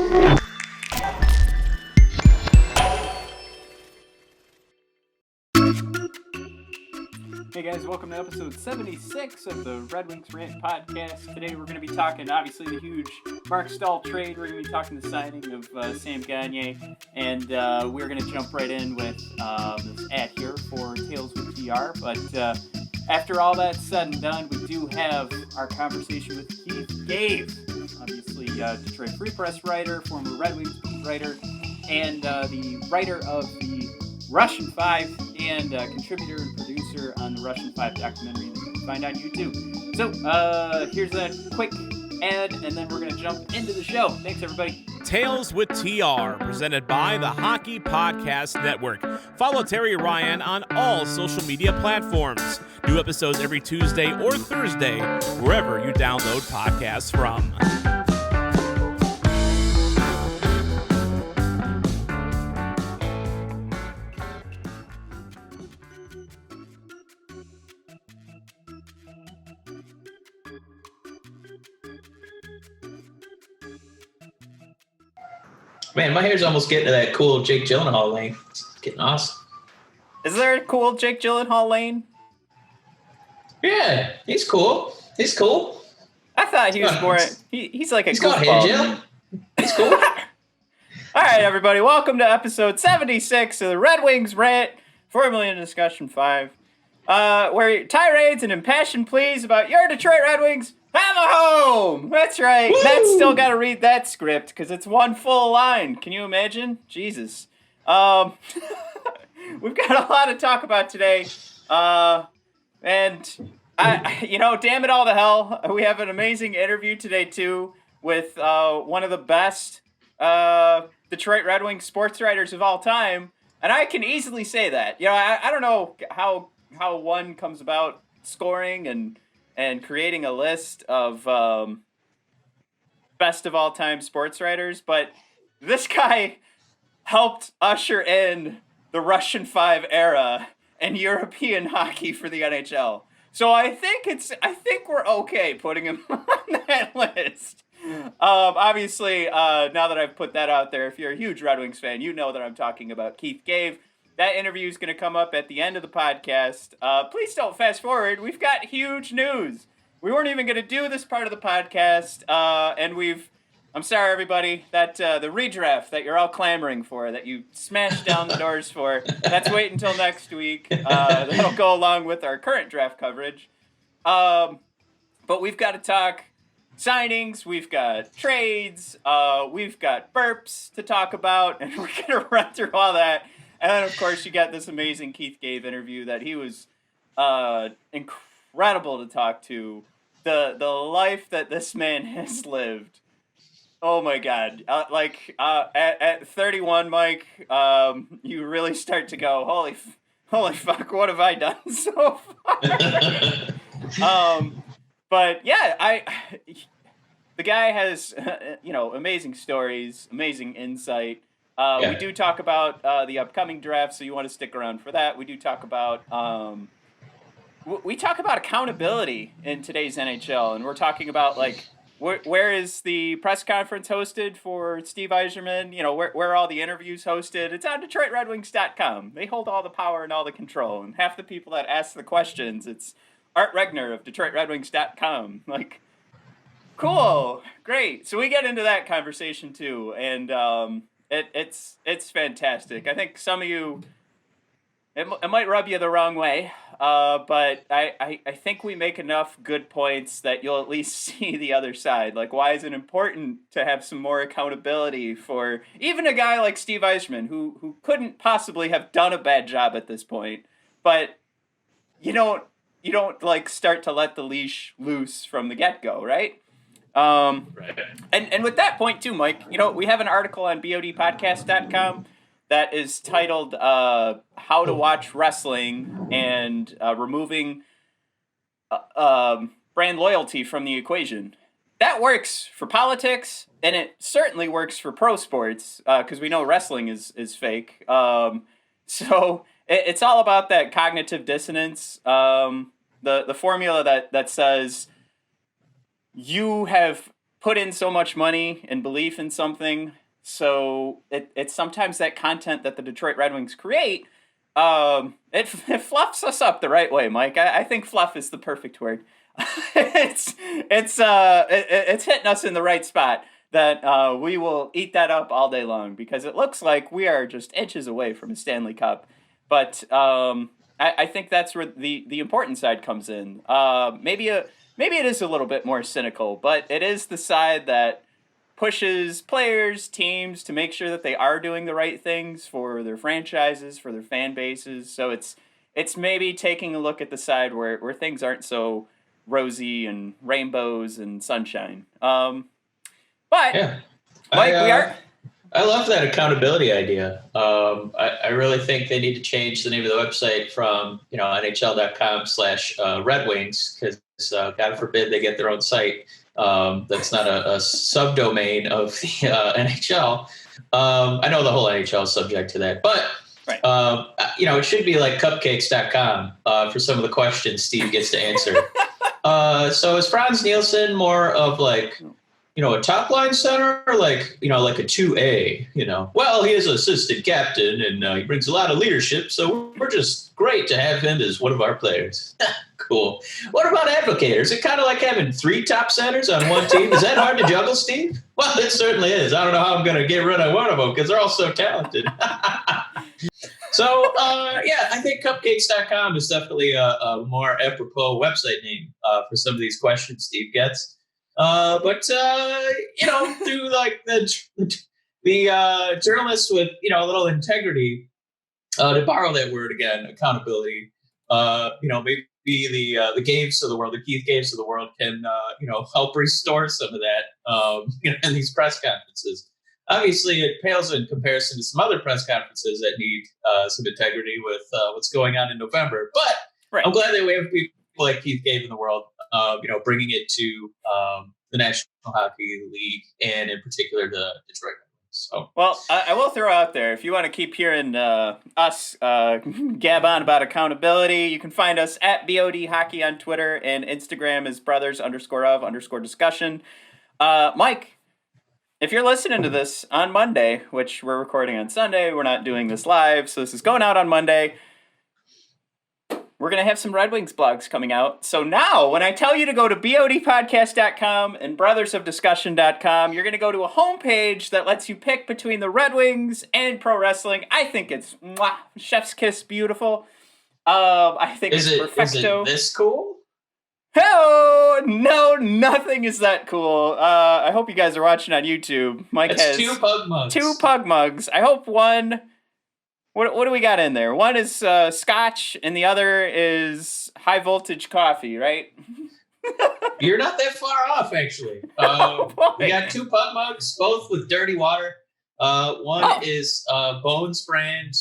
Hey guys, welcome to episode 76 of the Red Wings Rant podcast. Today we're going to be talking, obviously, the huge Marc Staal Trade. We're going to be talking the signing of Sam Gagner, and we're going to jump right in with this ad here for Tales with TR. But after all that's said and done, we do have our conversation with Keith Gave, obviously Detroit Free Press writer, former Red Wings writer, and the writer of the Russian 5 and contributor and producer on the Russian 5 documentary that you can find on YouTube. So here's a quick ad, and then we're going to jump into the show. Thanks, everybody. Tales with TR, presented by the Hockey Podcast Network. Follow Terry Ryan on all social media platforms. New episodes every Tuesday or Thursday, wherever you download podcasts from. Man, my hair's almost getting to that cool Jake Gyllenhaal lane. It's getting awesome. Is there a cool Jake Gyllenhaal lane? Yeah, he's cool. He's cool. I thought he was more... He's like a He's got goofball. hair gel. He's cool. All right, everybody. Welcome to episode 76 of the Red Wings Rant, formerly in Discussion 5, where tirades and impassioned pleas about your Detroit Red Wings have a home. That's right. Woo! Matt's still got to read that script because it's one full line. Can you imagine? Jesus. We've got a lot to talk about today. And damn it all to hell. We have an amazing interview today, too, with one of the best Detroit Red Wings sports writers of all time. And I can easily say that. You know, I don't know how one comes about scoring and creating a list of best of all time sports writers, but this guy helped usher in the Russian 5 era and European hockey for the NHL. So I think we're okay putting him on that list. Obviously, now that I've put that out there, if you're a huge Red Wings fan, you know that I'm talking about Keith Gave. That interview is going to come up at the end of the podcast. Please don't fast forward. We've got huge news. We weren't even going to do this part of the podcast, and I'm sorry, everybody, that the redraft that you're all clamoring for, that you smashed down the doors for, that's wait until next week. That'll go along with our current draft coverage. But we've got to talk signings, we've got trades, we've got burps to talk about, and we're going to run through all that. And then, of course, you got this amazing Keith Gave interview that he was incredible to talk to. The life that this man has lived. Oh, my God. At 31, Mike, you really start to go, holy fuck, what have I done so far? But, yeah, the guy has, amazing stories, amazing insight. We do talk about the upcoming draft, so you want to stick around for that. We do talk about accountability in today's NHL, and we're talking about where is the press conference hosted for Steve Yzerman? You know, where are all the interviews hosted? It's on DetroitRedWings.com. They hold all the power and all the control, and half the people that ask the questions, it's Art Regner of DetroitRedWings.com. Like, cool, great. So we get into that conversation too, and It's fantastic. I think some of you, it might rub you the wrong way, but I think we make enough good points that you'll at least see the other side. Like, why is it important to have some more accountability for even a guy like Steve Yzerman, who couldn't possibly have done a bad job at this point, but you don't start to let the leash loose from the get-go, right? Right. And with that point too, Mike, we have an article on bodpodcast.com that is titled How to Watch Wrestling and Removing Brand Loyalty from the Equation. That works for politics, and it certainly works for pro sports, because we know wrestling is fake. So it's all about that cognitive dissonance, the formula that says you have put in so much money and belief in something. So it's sometimes that content that the Detroit Red Wings create, it fluffs us up the right way, Mike. I think fluff is the perfect word. It's hitting us in the right spot that we will eat that up all day long because it looks like we are just inches away from a Stanley Cup. But I think that's where the important side comes in. Maybe it is a little bit more cynical, but it is the side that pushes players, teams to make sure that they are doing the right things for their franchises, for their fan bases. So it's maybe taking a look at the side where things aren't so rosy and rainbows and sunshine. But Yeah. Mike, we are. I love that accountability idea. I really think they need to change the name of the website from NHL.com/Red Wings because God forbid they get their own site. That's not a subdomain of the NHL. I know the whole NHL is subject to that, but Right. It should be like cupcakes.com for some of the questions Steve gets to answer. So is Franz Nielsen more of like, a top line center or like a 2A, Well, he is an assistant captain and he brings a lot of leadership. So we're just great to have him as one of our players. Cool. What about advocators? Is it kind of like having 3 top centers on one team? Is that hard to juggle, Steve? Well, it certainly is. I don't know how I'm going to get rid of one of them because they're all so talented. So, I think cupcakes.com is definitely a more apropos website name for some of these questions Steve gets. But through like the journalists with, a little integrity, to borrow that word again, accountability, maybe the Gaves of the world, the Keith Gaves of the world can, help restore some of that, in these press conferences. Obviously, it pales in comparison to some other press conferences that need some integrity with what's going on in November. But Right. I'm glad that we have people like Keith Gave in the world, bringing it to the National Hockey League and in particular the Detroit Red Wings. So, Well, I will throw out there, if you want to keep hearing us gab on about accountability, you can find us at BOD Hockey on Twitter, and Instagram is brothers_of_discussion. Mike, if you're listening to this on Monday, which we're recording on Sunday, we're not doing this live, so this is going out on Monday. We're going to have some Red Wings blogs coming out. So now, when I tell you to go to bodpodcast.com and brothersofdiscussion.com, you're going to go to a homepage that lets you pick between the Red Wings and pro wrestling. I think it's chef's kiss beautiful. I think it's perfecto. Is it this cool? Oh, no, nothing is that cool. I hope you guys are watching on YouTube. Mike has 2 pug mugs. 2 pug mugs. I hope one... What do we got in there? One is scotch, and the other is high voltage coffee, right? You're not that far off, actually. We got 2 pug mugs, both with dirty water. One is Bones brand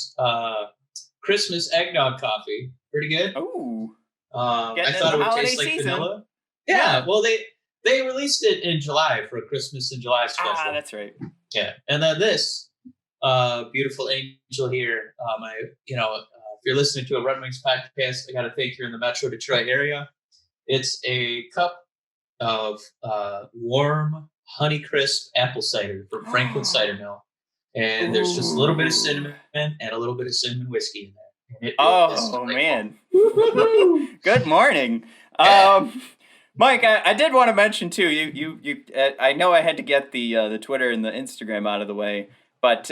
Christmas eggnog coffee. Pretty good. Ooh. I thought it would taste like vanilla. Yeah, well, they released it in July for a Christmas in July special. Ah, that's right. Yeah, and then this beautiful angel here. If you're listening to a Red Wings podcast, I got to thank you in the Metro Detroit area. It's a cup of warm Honeycrisp apple cider from Franklin Cider Mill, and there's just a little bit of cinnamon and a little bit of cinnamon whiskey in there. And Man! Good morning, Mike. I did want to mention too. You I know I had to get the Twitter and the Instagram out of the way. But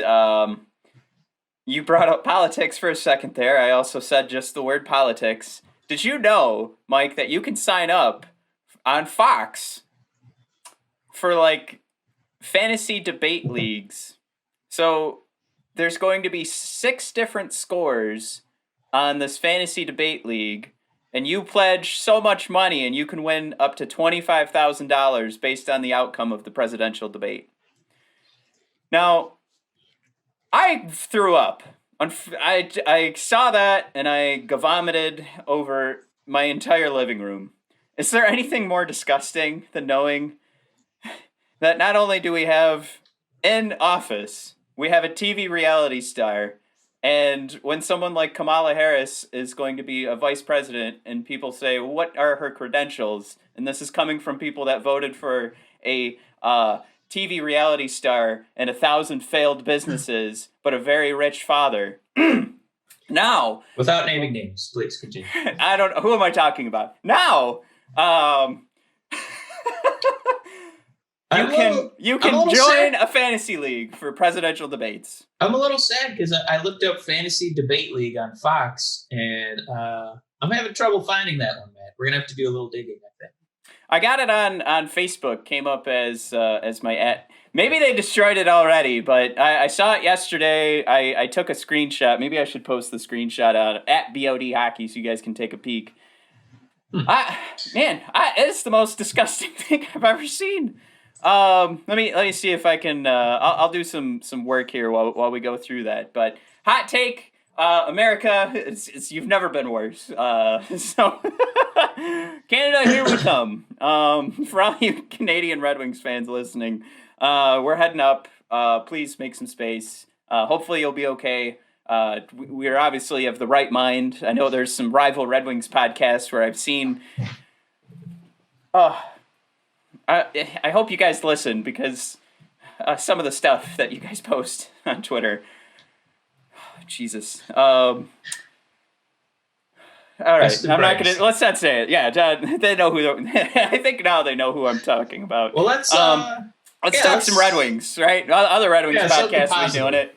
you brought up politics for a second there. I also said just the word politics. Did you know, Mike, that you can sign up on Fox for like fantasy debate leagues? So there's going to be 6 different scores on this fantasy debate league, and you pledge so much money and you can win up to $25,000 based on the outcome of the presidential debate. Now, I threw up. I saw that and I vomited over my entire living room. Is there anything more disgusting than knowing that not only do we have in office, we have a TV reality star, and when someone like Kamala Harris is going to be a vice president and people say, what are her credentials? And this is coming from people that voted for a TV reality star and 1,000 failed businesses, but a very rich father. Now, without naming names, please continue. I don't know. Who am I talking about? Now, you can join a fantasy league for presidential debates. I'm a little sad because I looked up Fantasy Debate League on Fox, and I'm having trouble finding that one, Matt. We're going to have to do a little digging, I think. I got it on Facebook, came up as my at. Maybe they destroyed it already, but I saw it yesterday. I took a screenshot. Maybe I should post the screenshot out at BOD Hockey so you guys can take a peek. It's the most disgusting thing I've ever seen. Let me see if I can. I'll do some work here while we go through that. But hot take. America, you've never been worse. So Canada, here we come. For all you Canadian Red Wings fans listening, we're heading up. Please make some space. Hopefully you'll be okay. We're obviously of the right mind. I know there's some rival Red Wings podcasts where I've seen. I hope you guys listen because some of the stuff that you guys post on Twitter. Jesus. All right. I'm not gonna. Let's not say it. Yeah, they know who. I think now they know who I'm talking about. Well, let's talk some Red Wings, right? Other Red Wings podcasts will be doing it.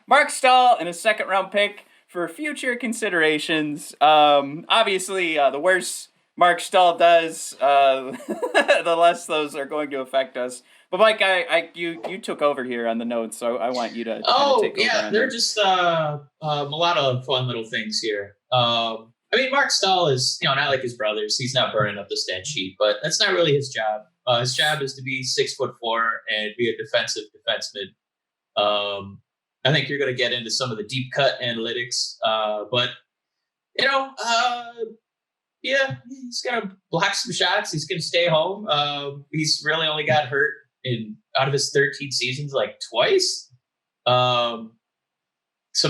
Marc Staal and a second round pick for future considerations. Obviously, the worse Marc Staal does, the less those are going to affect us. But Mike, you took over here on the notes, so I want you to. Take over they're just a lot of fun little things here. Marc Staal is not like his brothers. He's not burning up the stat sheet, but that's not really his job. His job is to be 6'4" and be a defensive defenseman. I think you're going to get into some of the deep cut analytics, but he's going to block some shots. He's going to stay home. He's really only got hurt out of his 13 seasons, like twice. Some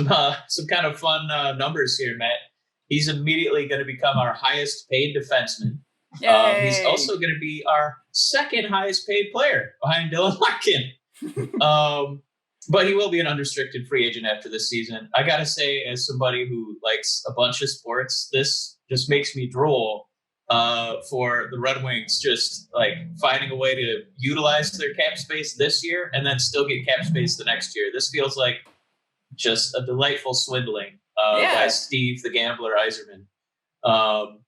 kind of fun numbers here, Matt. He's immediately going to become our highest paid defenseman. He's also going to be our second highest paid player behind Dylan Larkin. But he will be an unrestricted free agent after this season. I got to say, as somebody who likes a bunch of sports, this just makes me drool for the Red Wings just like finding a way to utilize their cap space this year and then still get cap space the next year. This feels like just a delightful swindling by Steve the Gambler Yzerman.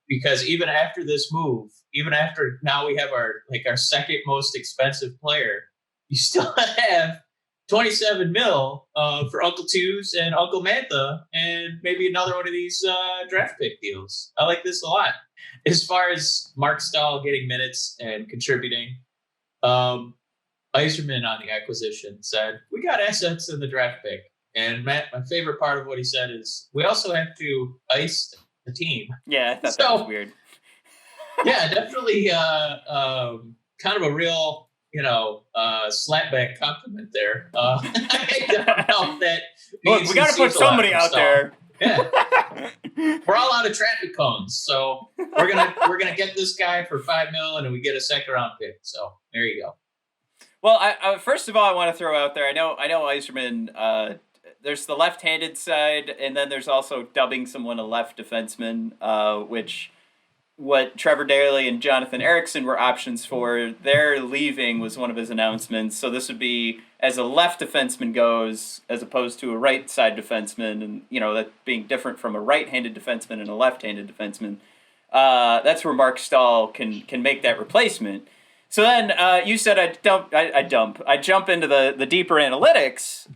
Because even after this move, even after now we have our second most expensive player, you still have 27 mil for Uncle Twos and Uncle Mantha, and maybe another one of these draft pick deals. I like this a lot. As far as Marc Staal getting minutes and contributing, Yzerman on the acquisition said, we got assets in the draft pick. And Matt, my favorite part of what he said is, we also have to ice the team. Yeah, I thought that was weird. Yeah, definitely kind of a real... slapback compliment there. I don't know if that. Look, we got to put somebody out there. Yeah, we're all out of traffic cones, so we're gonna get this guy for $5 million, and we get a second round pick. So there you go. Well, I first of all, I want to throw out there. I know Yzerman. There's the left-handed side, and then there's also dubbing someone a left defenseman, which. What Trevor Daley and Jonathan Ericsson were options for, their leaving was one of his announcements. So this would be as a left defenseman goes, as opposed to a right side defenseman, and that being different from a right-handed defenseman and a left-handed defenseman. That's where Marc Staal can make that replacement. So then you said I jump into the deeper analytics.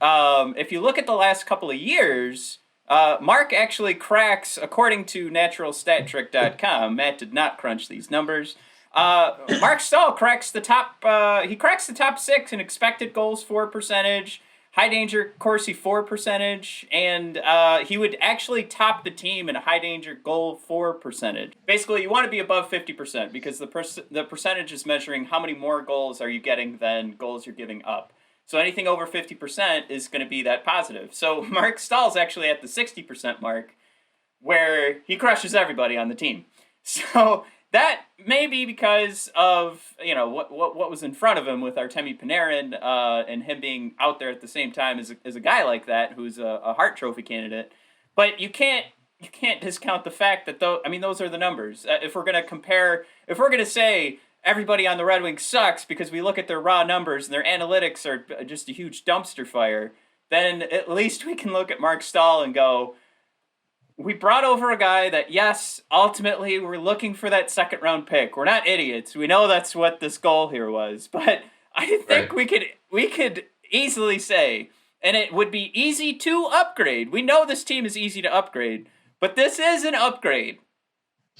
If you look at the last couple of years. Mark actually cracks, according to naturalstattrick.com, Matt did not crunch these numbers. Marc Staal cracks the top 6 in expected goals for percentage, high danger Corsi for percentage, and he would actually top the team in a high danger goal for percentage. Basically, you want to be above 50% because the percentage is measuring how many more goals are you getting than goals you're giving up. So anything over 50% is going to be that positive. So Marc Stahl's actually at the 60% mark where he crushes everybody on the team. So that may be because of, what was in front of him with Artemi Panarin and him being out there at the same time as a guy like that who's a Hart Trophy candidate. But you can't discount the fact that those are the numbers. If we're going to say everybody on the Red Wings sucks because we look at their raw numbers and their analytics are just a huge dumpster fire, then at least we can look at Marc Staal and go, we brought over a guy that, yes, ultimately we're looking for that second round pick. We're not idiots. We know that's what this goal here was. But I think we could easily say, and it would be easy to upgrade. We know this team is easy to upgrade, but this is an upgrade.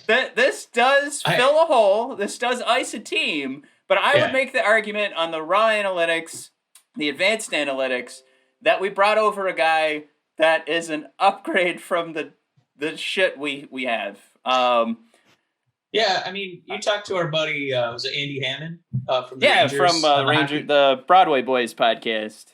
This does fill a hole. This does ice a team. But I would make the argument on the raw analytics, the advanced analytics, that we brought over a guy that is an upgrade from the shit we have. Yeah, I mean, you talked to our buddy, was it Andy Hammond from the Rangers? From the Broadway Boys podcast.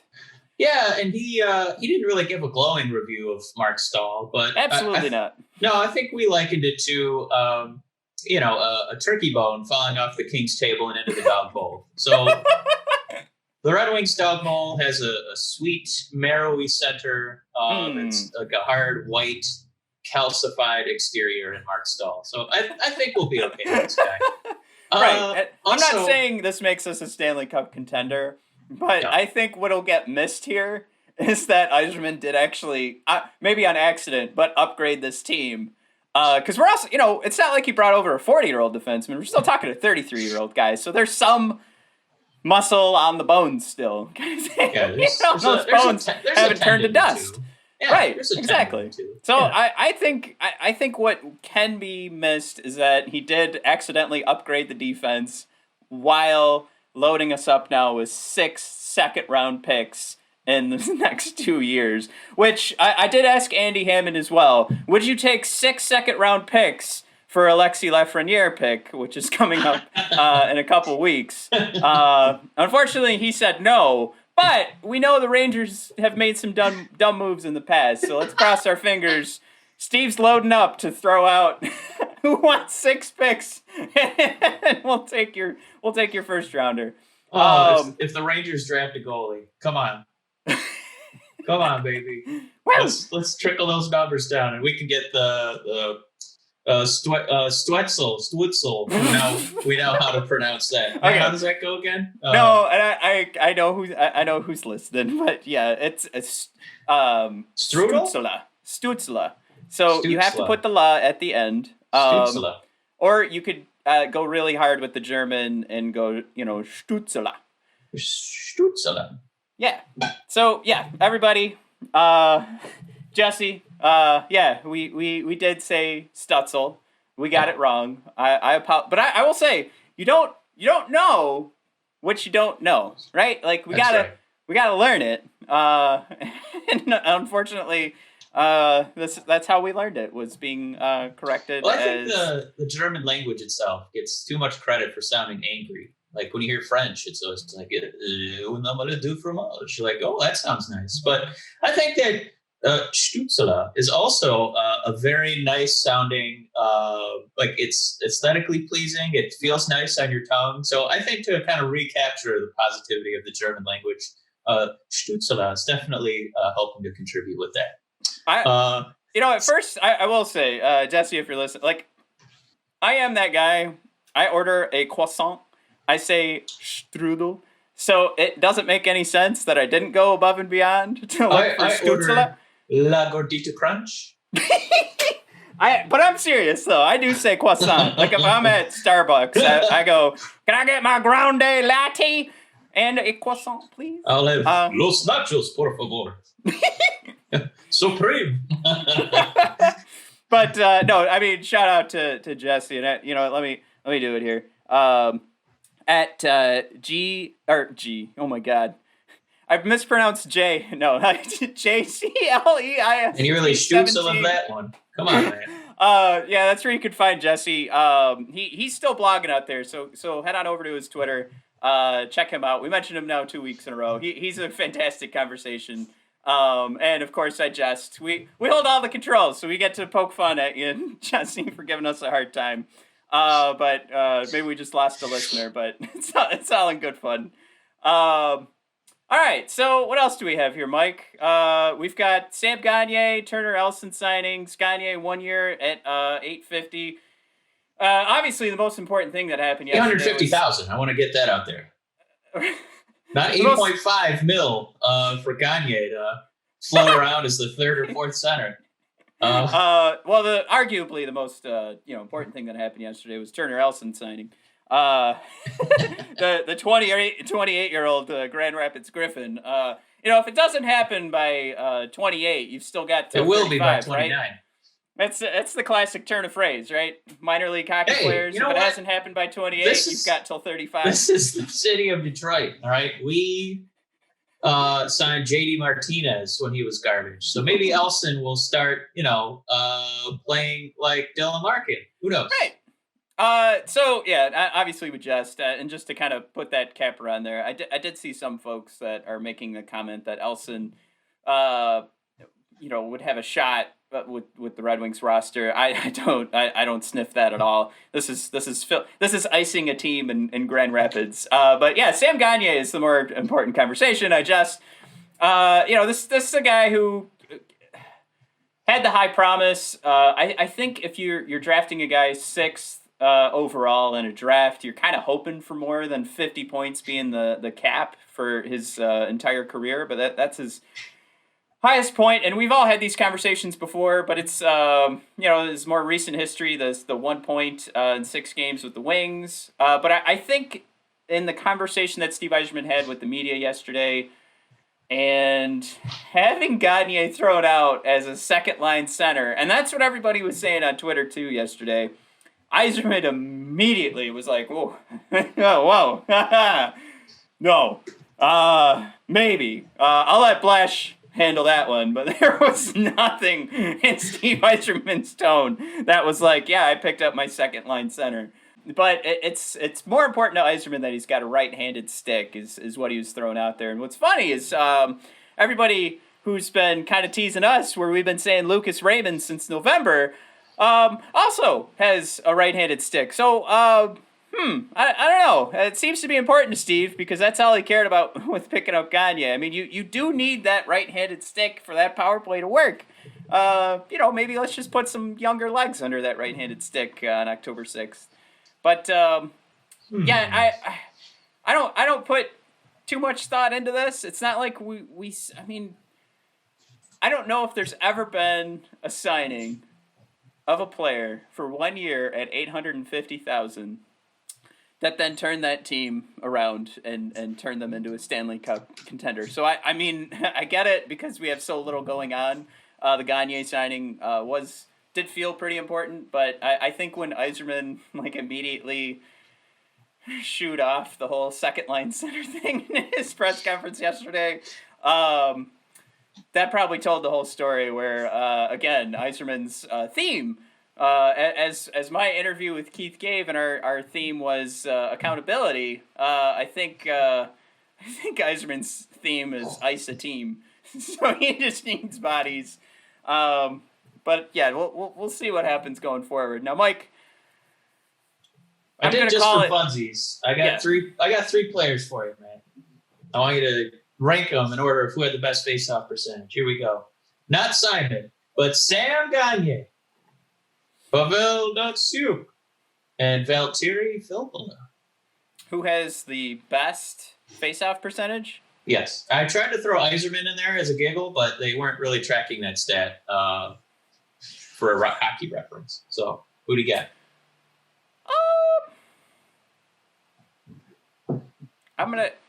Yeah, and he didn't really give a glowing review of Marc Staal, but absolutely not. No, I think we likened it to a turkey bone falling off the king's table and into the dog bowl. So the Red Wings dog bowl has a sweet, marrowy center. It's like a hard white, calcified exterior in Marc Staal. So I think we'll be okay with this guy. Right. I'm not saying this makes us a Stanley Cup contender, but I think what'll get missed here is that Yzerman did actually, maybe on accident, but upgrade this team. Because we're also, it's not like he brought over a 40-year-old defenseman. We're still talking to 33-year-old guys. So there's some muscle on the bones still. Those bones haven't turned to dust. Yeah, right, exactly. So I think what can be missed is that he did accidentally upgrade the defense while loading us up now with 6 second-round picks in the next 2 years, which I did ask Andy Hammond as well. Would you take 6 second-round picks for Alexis Lafreniere pick, which is coming up in a couple weeks? Unfortunately, he said no, but we know the Rangers have made some dumb moves in the past, so let's cross our fingers. Steve's loading up to throw out who wants 6 picks, and we'll take your first rounder. If the Rangers draft a goalie, come on. Come on, baby. Let's trickle those numbers down, and we can get the Stwetzel. We know how to pronounce that. Okay. How does that go again? No, and I know who's listening, but yeah, it's Stutzla. So you have to put the la at the end. Or you could go really hard with the German and go, Stutzla. Stutzla. Yeah. So yeah, everybody, Jesse, we did say Stutzel. We got it wrong. I apologize, but I will say you don't know what you don't know, right? Like we gotta learn it. And unfortunately, that's how we learned it, was being corrected. Well, I think the German language itself gets too much credit for sounding angry. Like when you hear French, it's always like du fromage. You're like, oh, that sounds nice. But I think that Stutzla is also a very nice sounding, like it's aesthetically pleasing. It feels nice on your tongue. So I think to kind of recapture the positivity of the German language, Stutzla is definitely helping to contribute with that. At first, I will say, Jesse, if you're listening, like, I am that guy. I order a croissant. I say strudel. So it doesn't make any sense that I didn't go above and beyond to look for Stutzla. La Gordita Crunch. But I'm serious, though. I do say croissant. Like, if I'm at Starbucks, I go, can I get my grande latte and a croissant, please? I'll have los nachos, por favor. Supreme. But no, I mean, shout out to Jesse, and let me do it here. At G. Oh my God, I've mispronounced J. No, JCLEIS. And you really Stutzla that one. Come on, man. Yeah, that's where you could find Jesse. He's still blogging out there, so head on over to his Twitter. Check him out. We mentioned him now 2 weeks in a row. He's a fantastic conversation. And of course I jest. We hold all the controls, so we get to poke fun at you and Jesse for giving us a hard time. But maybe we just lost a listener, but it's all in good fun. All right, so what else do we have here, Mike? We've got Sam Gagner, Turner Elson signings. Gagner 1 year at $850. Obviously, the most important thing that happened yesterday. $850,000. I want to get that out there. Not 8.5 mil for Gagner to float around as the third or fourth center. Well, arguably the most important thing that happened yesterday was Turner Elson signing. The 28-year-old Grand Rapids Griffin. If it doesn't happen by 28, you've still got till it will be by 29. Right? That's the classic Turner phrase, right? Minor league hockey players. If it hasn't happened by 28, you've got till 35. This is the city of Detroit. All right, we signed JD Martinez when he was garbage, so maybe Elson will start, playing like Dylan Larkin. Who knows? Right. Obviously with and just to kind of put that capper on there, I did see some folks that are making the comment that Elson, would have a shot with the Red Wings roster. I don't sniff that at all. This is icing a team in Grand Rapids. But yeah, Sam Gagner is the more important conversation. This is a guy who had the high promise. I think if you're drafting a guy 6th overall in a draft, you're kind of hoping for more than 50 points being the cap for his entire career. But that's his highest point, and we've all had these conversations before, but it's his more recent history, the 1 point in 6 games with the Wings. But I think in the conversation that Steve Yzerman had with the media yesterday, and having Gagner thrown out as a second-line center, and that's what everybody was saying on Twitter too yesterday, Yzerman immediately was like, whoa, whoa, no, maybe. I'll let Blash handle that one, but there was nothing in Steve Yzerman's tone that was like, yeah, I picked up my second line center. But it's more important to Yzerman that he's got a right-handed stick is what he was throwing out there. And what's funny is everybody who's been kind of teasing us, where we've been saying Lucas Raymond since November, also has a right-handed stick. So I don't know. It seems to be important to Steve because that's all he cared about with picking up Gagner. I mean, you do need that right-handed stick for that power play to work. Maybe let's just put some younger legs under that right-handed stick on October 6th. But I don't put too much thought into this. It's not like I don't know if there's ever been a signing of a player for 1 year at $850,000 that then turned that team around and turned them into a Stanley Cup contender. So, I get it because we have so little going on. The Gagner signing did feel pretty important, but I think when Yzerman immediately shoot off the whole second-line center thing in his press conference yesterday, that probably told the whole story where, again, Yzerman's theme, as my interview with Keith gave, and our theme was accountability. I think Yzerman's theme is ice a team, so he just needs bodies. But yeah, we'll see what happens going forward. Now, Mike, I did just for funsies. I got three players for you, man. I want you to rank them in order of who had the best face-off percentage. Here we go. Not Simon, but Sam Gagner, Pavel Datsyuk, and Valtteri Filppula. Who has the best face-off percentage? Yes. I tried to throw Yzerman in there as a giggle, but they weren't really tracking that stat for a hockey reference. So, who do you got?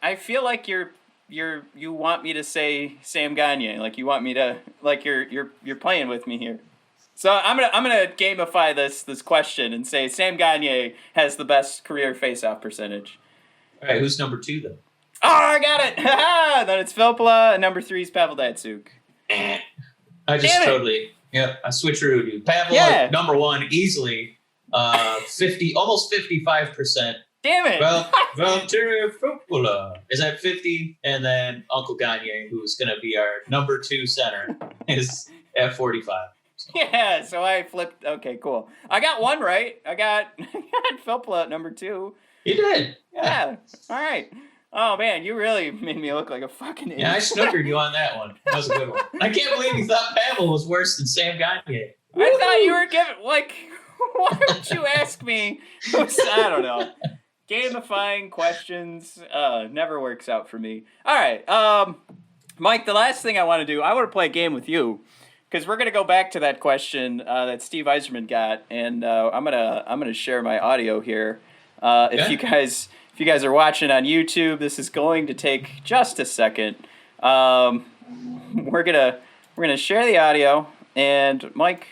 I feel like you want me to say Sam Gagner, like you want me to, like you're playing with me here. So I'm gonna gamify this question and say Sam Gagner has the best career face-off percentage. All right, who's number 2 then? Oh, I got it! Then it's Filppula, and number 3 is Pavel Datsyuk. I just totally, I switcheroo, dude. Pavel, number 1, easily, 50, almost 55%. Damn it! Valtteri Filppula is at 50, and then Uncle Gagner, who's going to be our number 2 center, is at 45. So. Yeah, so I flipped. Okay, cool. I got one right. I got Filppula at number 2. You did. Yeah. All right. Oh, man, you really made me look like a fucking idiot. Yeah, I snookered you on that one. That was a good one. I can't believe you thought Pavel was worse than Sam Gagner. I thought you were giving, like, why would you ask me? I don't know. Gamifying questions never works out for me. All right. Mike, the last thing I want to do, I want to play a game with you. Because we're gonna go back to that question that Steve Yzerman got, and I'm gonna share my audio here. If you guys are watching on YouTube, this is going to take just a second. We're gonna share the audio, and Mike,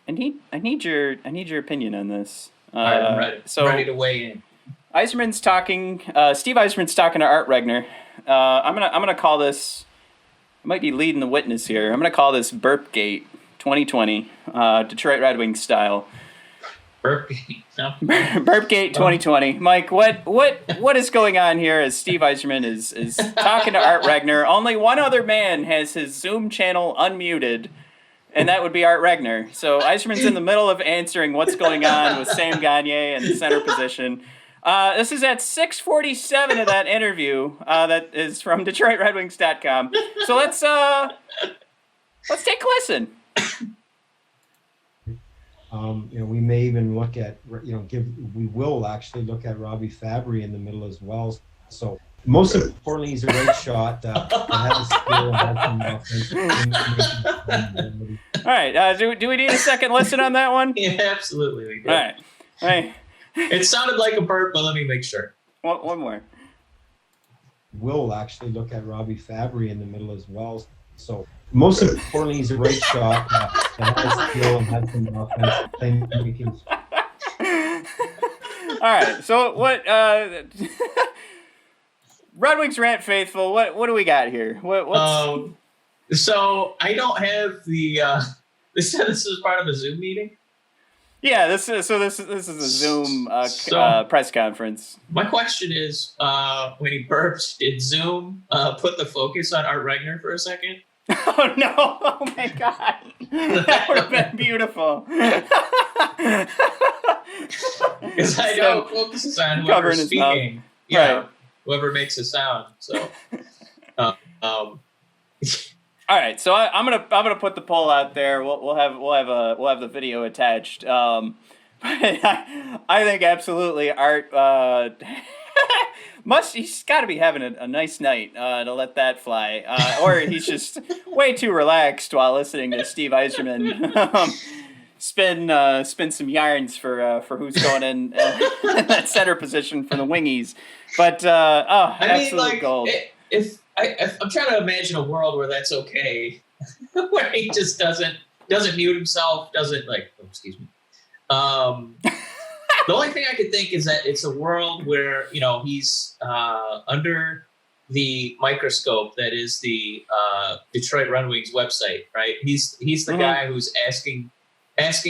I need your opinion on this. All right, I'm ready. So ready to weigh in. Steve Yzerman's talking to Art Regner. I'm gonna call this. I might be leading the witness here. I'm going to call this Burp Gate 2020, Detroit Red Wings style. Burp Gate. No. Burp Gate 2020. Mike, what is going on here as Steve Yzerman is talking to Art Regner? Only one other man has his Zoom channel unmuted, and that would be Art Regner. So Yzerman's in the middle of answering what's going on with Sam Gagner in the center position. This is at 6:47 of that interview. That is from DetroitRedWings.com. So let's take a listen. We may even look at, we will actually look at Robbie Fabry in the middle as well. So most importantly, he's a great shot. Has skill, All right. Do we need a second listen on that one? Yeah, absolutely. We do. All right. It sounded like a burp, but let me make sure. One more. We'll actually look at Robbie Fabry in the middle as well. So most importantly, he's a great shot. Has skill and has some offense. All right. So what? Red Wings Rant faithful. What do we got here? So I don't have the. This is part of a Zoom meeting. Yeah, this is a Zoom press conference. My question is, when he burped, did Zoom put the focus on Art Regner for a second? Oh no! Oh my God, that would have been beautiful. Because I know it focuses on whoever's speaking, right? Whoever makes a sound. So, All right, so I'm gonna put the poll out there. We'll have the video attached. But I think absolutely Art he's got to be having a nice night to let that fly, or he's just way too relaxed while listening to Steve Yzerman spin some yarns for who's going in that center position for the Wingies. But absolute gold. I'm trying to imagine a world where that's okay, where he just doesn't mute himself, excuse me. The only thing I could think is that it's a world where, he's under the microscope that is the Detroit Red Wings website, right? He's the guy who's asking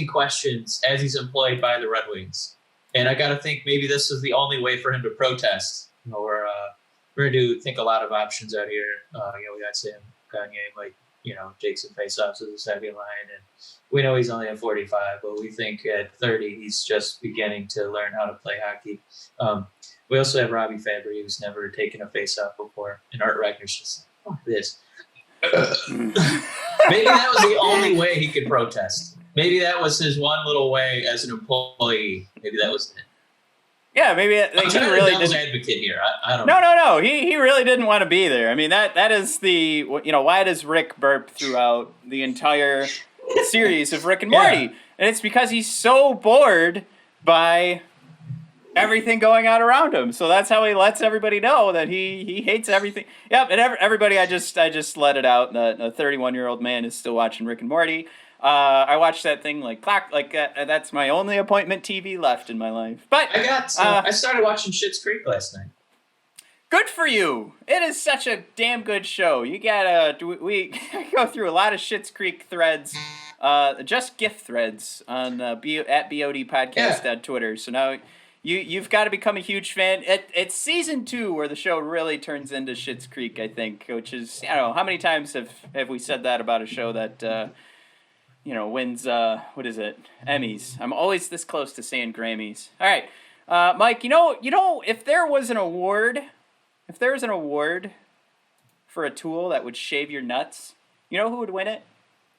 questions as he's employed by the Red Wings. And I got to think maybe this is the only way for him to protest. We're going to think a lot of options out here. We got Sam Gagner, take some faceoffs as a second line. And we know he's only at 45, but we think at 30, he's just beginning to learn how to play hockey. We also have Robbie Fabry, who's never taken a faceoff before. And Art Regner's just like, this. Maybe that was the only way he could protest. Maybe that was his one little way as an employee. Maybe that was it. Yeah, maybe he really didn't. Advocate here. I don't know. No. He really didn't want to be there. I mean, that is the why does Rick burp throughout the entire series of Rick and Morty? And it's because he's so bored by everything going on around him. So that's how he lets everybody know that he hates everything. Yep, and everybody, I just let it out. The 31-year-old man is still watching Rick and Morty. I watched that thing that's my only appointment TV left in my life. But I started watching Schitt's Creek last night. Good for you. It is such a damn good show. You gotta we go through a lot of Schitt's Creek threads, just GIF threads on at BOD Podcast on Twitter. So now you've got to become a huge fan. It's season 2 where the show really turns into Schitt's Creek, I think, which is, I don't know, how many times have we said that about a show that wins, what is it? Emmys. I'm always this close to saying Grammys. All right. Mike, if there was an award for a tool that would shave your nuts, you know who would win it?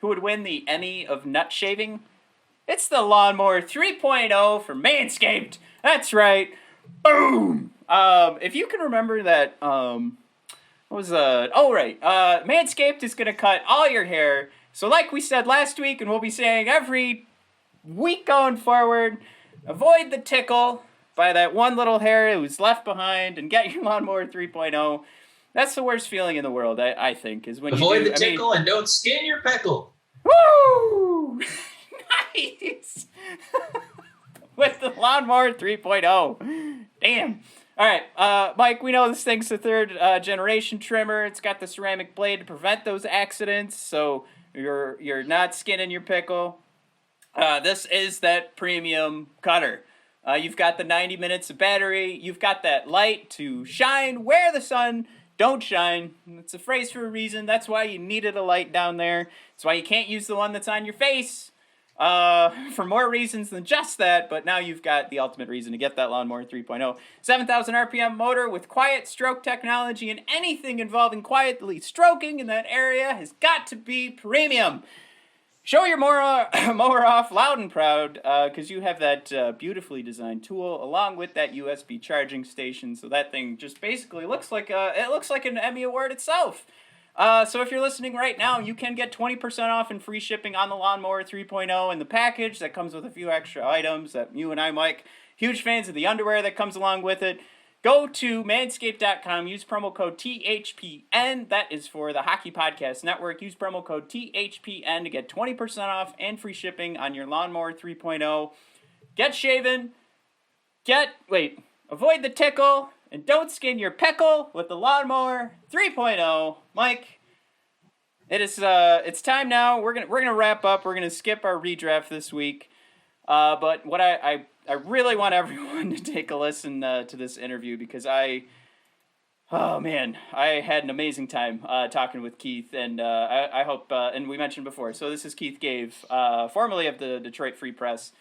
Who would win the Emmy of nut shaving? It's the Lawnmower 3.0 from Manscaped. That's right. Boom. If you can remember that, Manscaped is going to cut all your hair. So like we said last week, and we'll be saying every week going forward, avoid the tickle by that one little hair who's left behind and get your Lawnmower 3.0. That's the worst feeling in the world, I think, is when avoid the tickle and don't skin your peckle. Woo! Nice! With the Lawnmower 3.0. Damn. All right, Mike, we know this thing's the third generation trimmer. It's got the ceramic blade to prevent those accidents, so you're not skinning your pickle. This is that premium cutter. You've got the 90 minutes of battery. You've got that light to shine where the sun don't shine. It's a phrase for a reason. That's why you needed a light down there. That's why you can't use the one that's on your face. For more reasons than just that, but now you've got the ultimate reason to get that Lawnmower 3.0. 7,000 RPM motor with quiet stroke technology, and anything involving quietly stroking in that area has got to be premium. Show your mower off loud and proud, because you have that beautifully designed tool along with that USB charging station. So that thing just basically looks like an Emmy Award itself. So if you're listening right now, you can get 20% off and free shipping on the Lawnmower 3.0 in the package that comes with a few extra items that you and I, Mike, huge fans of the underwear that comes along with it. Go to manscaped.com, use promo code THPN. That is for the Hockey Podcast Network. Use promo code THPN to get 20% off and free shipping on your Lawnmower 3.0. Get shaven. Avoid the tickle. And don't skin your peckle with the Lawnmower 3.0. Mike, it's time now. We're gonna wrap up. We're gonna skip our redraft this week. But what I really want everyone to take a listen to this interview, because I had an amazing time talking with Keith, and I hope, and we mentioned before, so this is Keith Gave, formerly of the Detroit Free Press,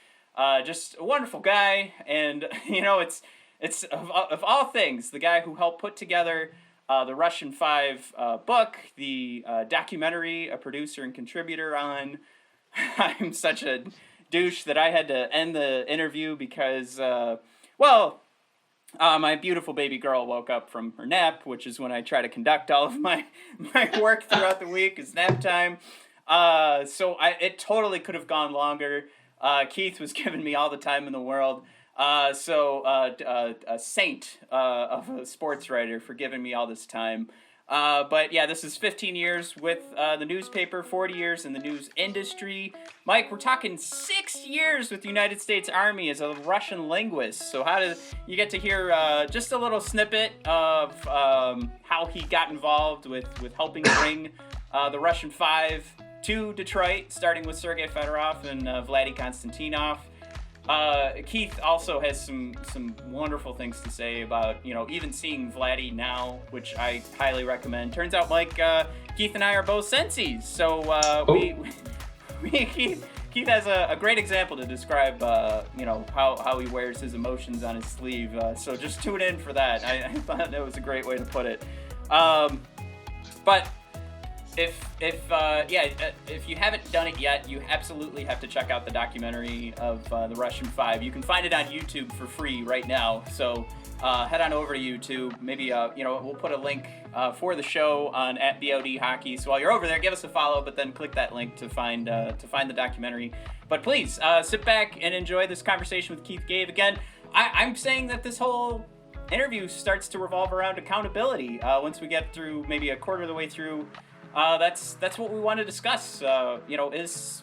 just a wonderful guy, and it's of all things, the guy who helped put together the Russian 5 book, the documentary, a producer and contributor on. I'm such a douche that I had to end the interview because, my beautiful baby girl woke up from her nap, which is when I try to conduct all of my work throughout the week, is nap time. It totally could have gone longer. Keith was giving me all the time in the world. A saint of a sports writer for giving me all this time. But yeah, this is 15 years with the newspaper, 40 years in the news industry. Mike, we're talking 6 years with the United States Army as a Russian linguist. So you get to hear just a little snippet of how he got involved with helping bring the Russian 5 to Detroit, starting with Sergei Federov and Vladimir Konstantinov. Keith also has some wonderful things to say about, even seeing Vladdy now, which I highly recommend. Turns out, Mike, Keith and I are both sensies, so Keith has a great example to describe, how he wears his emotions on his sleeve. So just tune in for that. I thought that was a great way to put it. But if you haven't done it yet, you absolutely have to check out the documentary of the Russian 5. You can find it on YouTube for free right now. So head on over to YouTube. Maybe we'll put a link for the show on @BOD Hockey. So while you're over there, give us a follow, but then click that link to find the documentary. But please sit back and enjoy this conversation with Keith Gave. Again, I'm saying that this whole interview starts to revolve around accountability. Once we get through maybe a quarter of the way through. That's what we want to discuss. Is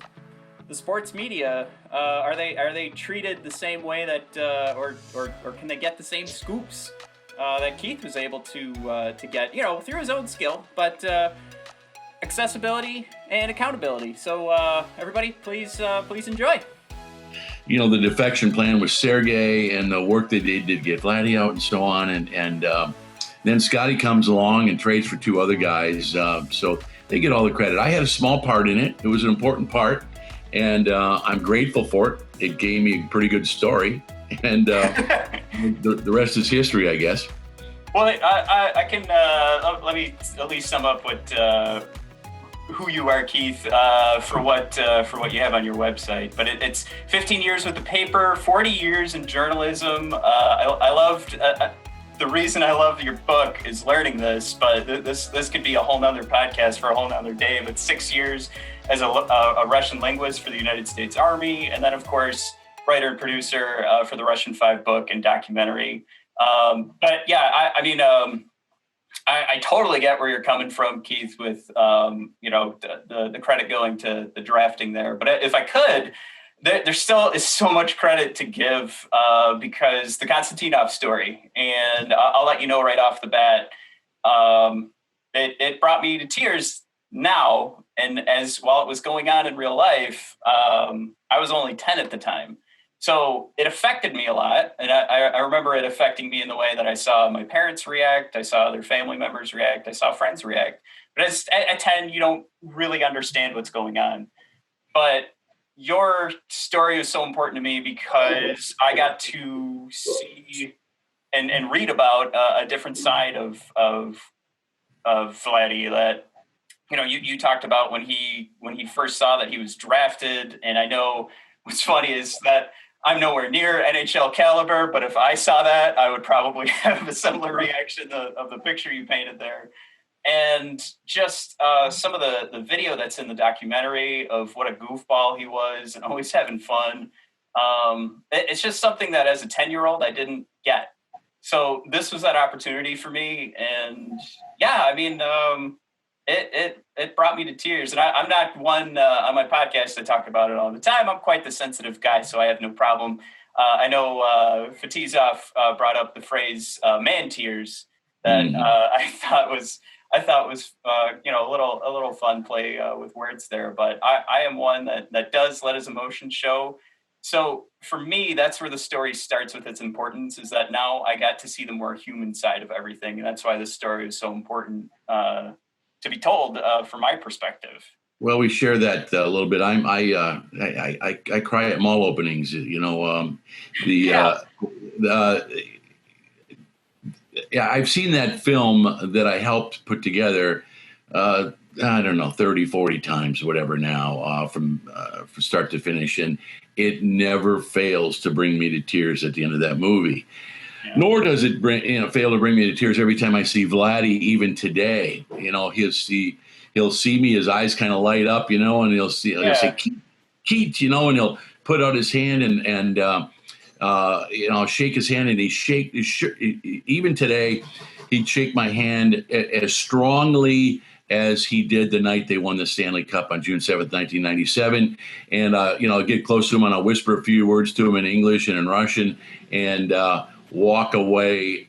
the sports media are they treated the same way that or can they get the same scoops that Keith was able to get through his own skill, but accessibility and accountability. So everybody, please enjoy. The defection plan with Sergei and the work that they did to get Vladdy out and so on, and then Scotty comes along and trades for 2 other guys, so they get all the credit. I had a small part in it. It was an important part, and I'm grateful for it. It gave me a pretty good story, and the rest is history, I guess. Well, I can let me at least sum up what who you are, Keith, for what you have on your website. But it's 15 years with the paper, 40 years in journalism. I loved. The reason I love your book is learning this, but this could be a whole nother podcast for a whole nother day. But 6 years as a Russian linguist for the United States Army, and then of course writer and producer for the Russian 5 book and documentary. But yeah, I totally get where you're coming from, Keith, with the credit going to the drafting there. But if I could, there still is so much credit to give because the Konstantinov story, and I'll let you know right off the bat, it brought me to tears now. And while it was going on in real life, I was only 10 at the time. So it affected me a lot. And I remember it affecting me in the way that I saw my parents react. I saw their family members react. I saw friends react. But at 10, you don't really understand what's going on. But your story was so important to me because I got to see and read about a different side of Vladdy that, you talked about when he first saw that he was drafted. And I know what's funny is that I'm nowhere near NHL caliber, but if I saw that, I would probably have a similar reaction of the picture you painted there. And just some of the video that's in the documentary of what a goofball he was and always having fun. It's just something that as a 10-year-old, I didn't get. So this was that opportunity for me. And yeah, it brought me to tears. And I'm not one on my podcast to talk about it all the time. I'm quite the sensitive guy, so I have no problem. I know Fatizov brought up the phrase "man tears" that I thought was a little fun play with words there. But I am one that does let his emotions show. So for me, that's where the story starts with its importance, is that now I got to see the more human side of everything. And that's why this story is so important to be told from my perspective. Well, we share that a little bit. I cry at mall openings. I've seen that film that I helped put together. I don't know, 30, 40 times, whatever now, from start to finish, and it never fails to bring me to tears at the end of that movie. Yeah. Nor does it fail to bring me to tears every time I see Vladdy, even today. He'll see me, his eyes kind of light up, and he'll say, Keith, and he'll put out his hand and shake his hand, and even today, he'd shake my hand as strongly as he did the night they won the Stanley Cup on June 7th, 1997. And, I'll get close to him and I'll whisper a few words to him in English and in Russian and walk away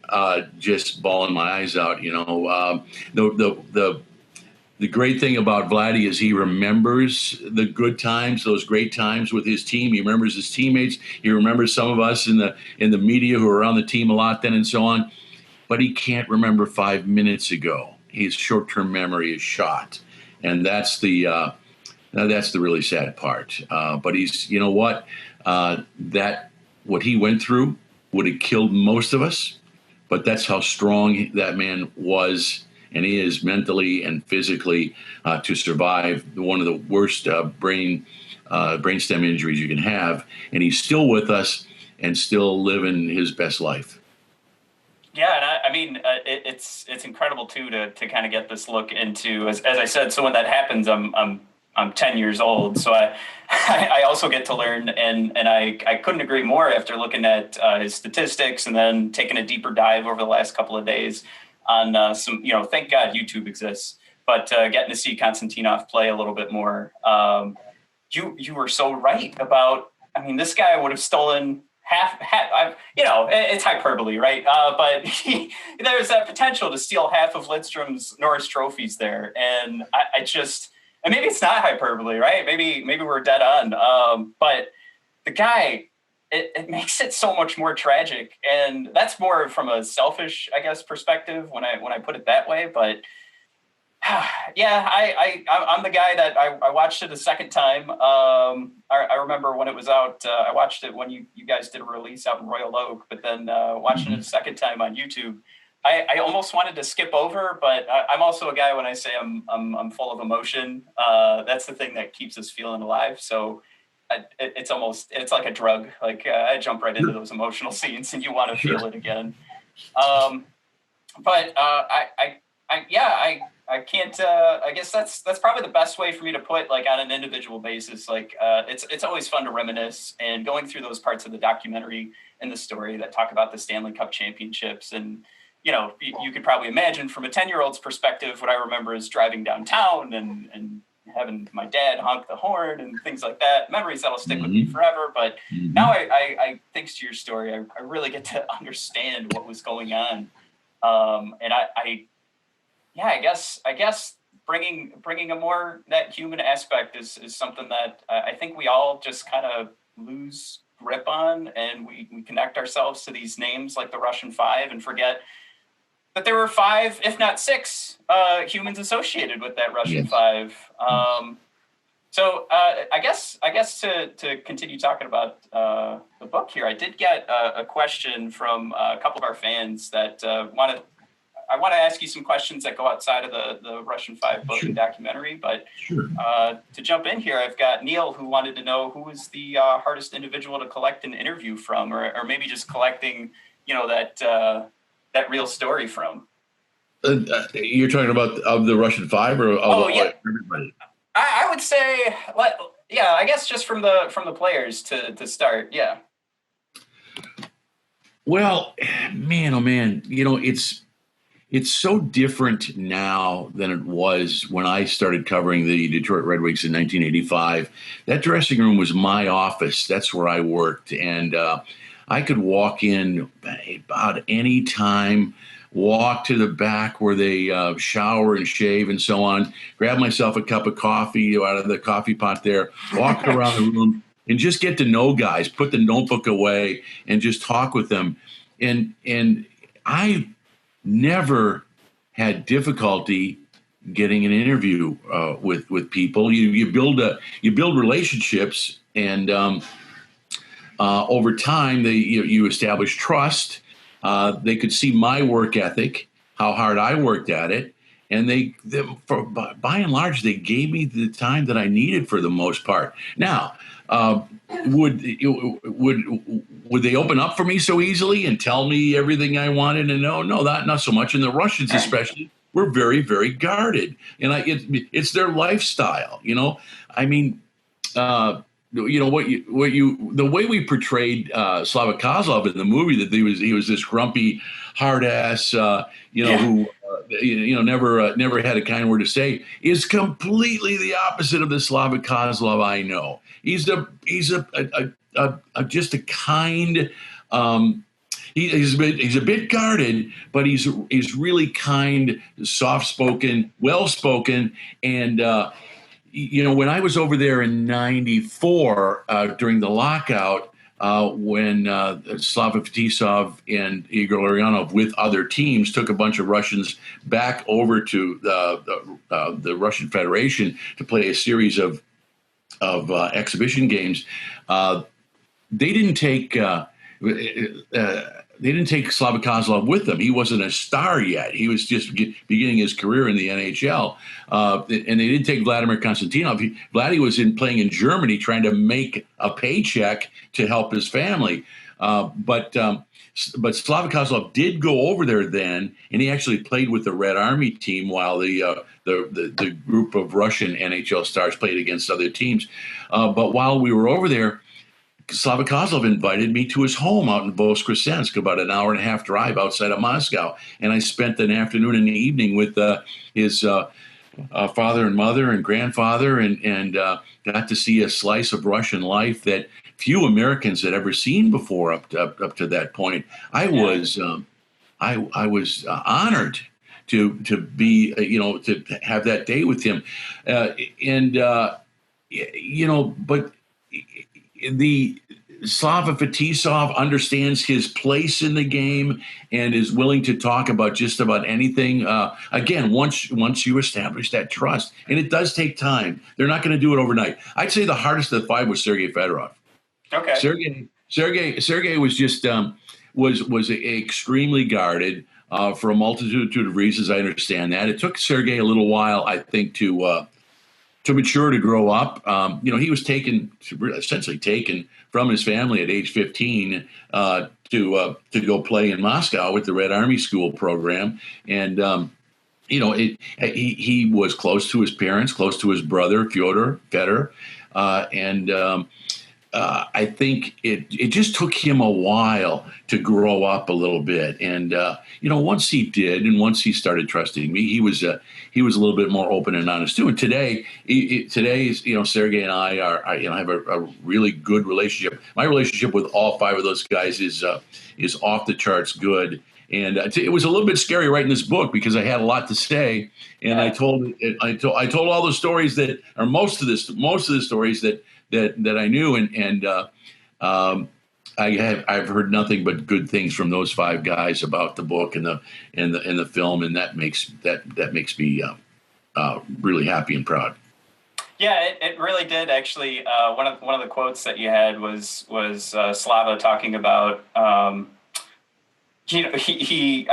just bawling my eyes out. The great thing about Vladdy is he remembers the good times, those great times with his team. He remembers his teammates. He remembers some of us in the media who were around the team a lot then and so on. But he can't remember 5 minutes ago. His short-term memory is shot, and that's the really sad part. But he's, what he went through would have killed most of us, but that's how strong that man was and is mentally and physically to survive one of the worst brainstem injuries you can have, and he's still with us and still living his best life. Yeah, and it's incredible too to kind of get this look into, as I said. So when that happens, I'm 10 years old, so I also get to learn, and I couldn't agree more after looking at his statistics and then taking a deeper dive over the last couple of days on some. Thank God YouTube exists, but getting to see Konstantinov play a little bit more. You were so right about. This guy would have stolen. Half, it's hyperbole, right? But there's that potential to steal half of Lidstrom's Norris trophies there, and and maybe it's not hyperbole, right? Maybe we're dead on. But the guy, it makes it so much more tragic, and that's more from a selfish, I guess, perspective when I put it that way. But Yeah, I'm the guy that I watched it a second time. I remember when it was out. I watched it when you guys did a release out in Royal Oak, but then watching it a second time on YouTube. I almost wanted to skip over, but I'm also a guy when I say I'm full of emotion. That's the thing that keeps us feeling alive. So it's like a drug. Like I jump right into those emotional scenes, and you want to feel it again. But I can't. I guess that's probably the best way for me to put, like, on an individual basis. Like it's always fun to reminisce, and going through those parts of the documentary and the story that talk about the Stanley Cup championships. And you could probably imagine from a 10-year-old's perspective, what I remember is driving downtown and having my dad honk the horn and things like that. Memories that'll stick with me forever. But now I thanks to your story, I really get to understand what was going on. And I guess bringing a more that human aspect is something that I think we all just kind of lose grip on, and we connect ourselves to these names like the Russian Five and forget that there were 5, if not 6, humans associated with that Russian Five. So I guess to continue talking about the book here, I did get a question from a couple of our fans that I want to ask you some questions that go outside of the Russian Five book and documentary. But to jump in here, I've got Neil, who wanted to know who was the hardest individual to collect an interview from, or maybe just collecting, that real story from. You're talking about of the Russian Five, or everybody? I would say, I guess just from the players to start. Yeah. Well, man, oh man, it's so different now than it was when I started covering the Detroit Red Wings in 1985. That dressing room was my office. That's where I worked. And I could walk in about any time, walk to the back where they shower and shave and so on, grab myself a cup of coffee out of the coffee pot there, walk around the room and just get to know guys, put the notebook away and just talk with them. And I never had difficulty getting an interview with people. You build relationships, and over time you establish trust. They could see my work ethic, how hard I worked at it, and by and large they gave me the time that I needed for the most part. Now, would they open up for me so easily and tell me everything I wanted to know? No, not so much. And the Russians especially were very, very guarded, and it's their lifestyle. I mean, the way we portrayed Slava Kozlov in the movie, that he was this grumpy hard ass, who never had a kind word to say, is completely the opposite of the Slava Kozlov I know. He's just a kind. He's a bit guarded, but he's really kind, soft spoken, well spoken, and. When I was over there in '94 during the lockout, when Slava Fetisov and Igor Larionov with other teams took a bunch of Russians back over to the Russian Federation to play a series of exhibition games, they didn't take Slava Kozlov with them. He wasn't a star yet. He was just beginning his career in the NHL. And they didn't take Vladimir Konstantinov. Vladdy was playing in Germany trying to make a paycheck to help his family. But Slava Kozlov did go over there then, and he actually played with the Red Army team while the group of Russian NHL stars played against other teams. But while we were over there, Slava Kozlov invited me to his home out in Voskresensk, about an hour and a half drive outside of Moscow. And I spent an afternoon and an evening with his father and mother and grandfather, and got to see a slice of Russian life that few Americans had ever seen before up to that point. I was honored to be to have that day with him, but Slava Fetisov understands his place in the game and is willing to talk about just about anything. Again, once you establish that trust, and it does take time, they're not going to do it overnight. I'd say the hardest of the five was Sergei Fedorov. Okay. Sergei was just was extremely guarded for a multitude of reasons. I understand that. It took Sergei a little while, I think, to mature, to grow up. He was essentially taken from his family at age 15 to go play in Moscow with the Red Army School program. And, he was close to his parents, close to his brother, Fyodor Fedor. I think it just took him a while to grow up a little bit. And, once he did, and once he started trusting me, he was a little bit more open and honest too. And today, Sergei and I have a really good relationship. My relationship with all five of those guys is off the charts good. And it was a little bit scary writing this book because I had a lot to say, and I told all the stories that, or most of the stories that I knew, and I've heard nothing but good things from those five guys about the book and the film, and that makes me really happy and proud. Yeah, it really did actually. One of the quotes that you had was Slava talking about. I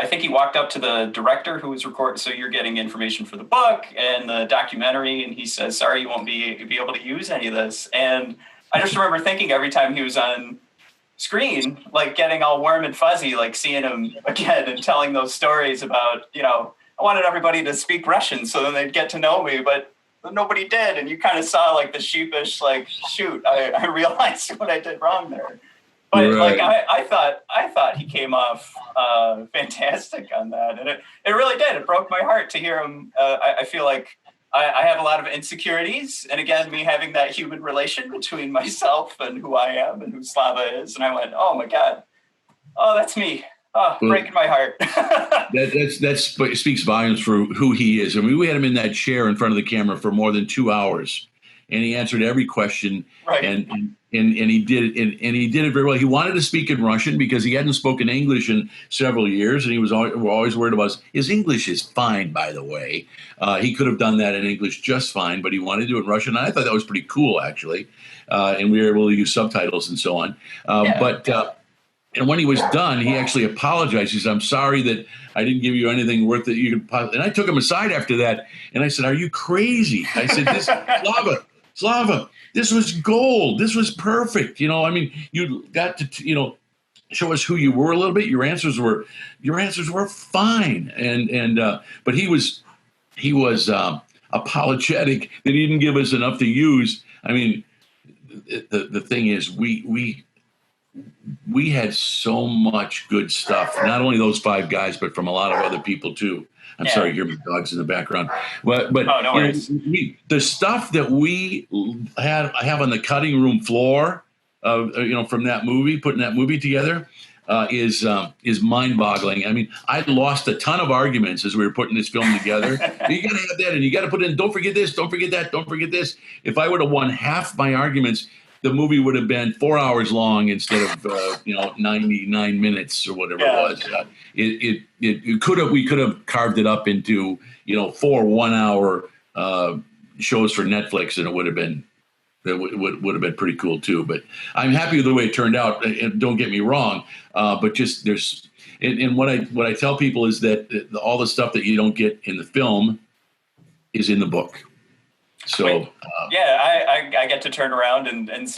think he walked up to the director who was recording. So you're getting information for the book and the documentary, and he says, "Sorry, you won't be able to use any of this." And I just remember thinking every time he was on screen, like getting all warm and fuzzy, like seeing him again and telling those stories about, I wanted everybody to speak Russian so then they'd get to know me, but nobody did. And you kind of saw like the sheepish, like, shoot, I realized what I did wrong there. But right. I thought he came off fantastic on that, and it really did. It broke my heart to hear him. I feel like I have a lot of insecurities, and again, me having that human relation between myself and who I am and who Slava is, and I went, oh my God, oh that's me, breaking my heart. that speaks volumes for who he is. I mean, we had him in that chair in front of the camera for more than 2 hours, and he answered every question, right. and he did it, and he did it very well. He wanted to speak in Russian because he hadn't spoken English in several years, and he was always worried about his English is fine, by the way. He could have done that in English just fine, but he wanted to do it in Russian, and I thought that was pretty cool, actually. And we were able to use subtitles and so on. And when he was done, he actually apologized. He said, "I'm sorry that I didn't give you anything worth that you could." And I took him aside after that, and I said, "Are you crazy?" I said, "This Slava, this was gold. This was perfect. You got to, show us who you were a little bit. Your answers were fine." But he was apologetic that he didn't give us enough to use. I mean, the thing is, we had so much good stuff. Not only those five guys, but from a lot of other people too. I'm sorry, you hear my dogs in the background. But no worries. The stuff that we have on the cutting room floor, from that movie, putting that movie together, is mind-boggling. I mean, I lost a ton of arguments as we were putting this film together. You got to have that, and you got to put in. Don't forget this. Don't forget that. Don't forget this. If I would have won half my arguments, the movie would have been 4 hours long instead of 99 minutes or whatever it was. We could have carved it up into 4 1-hour shows for Netflix, and it would have been pretty cool too. But I'm happy with the way it turned out. And don't get me wrong, but just there's and what I tell people is that all the stuff that you don't get in the film is in the book. So I get to turn around and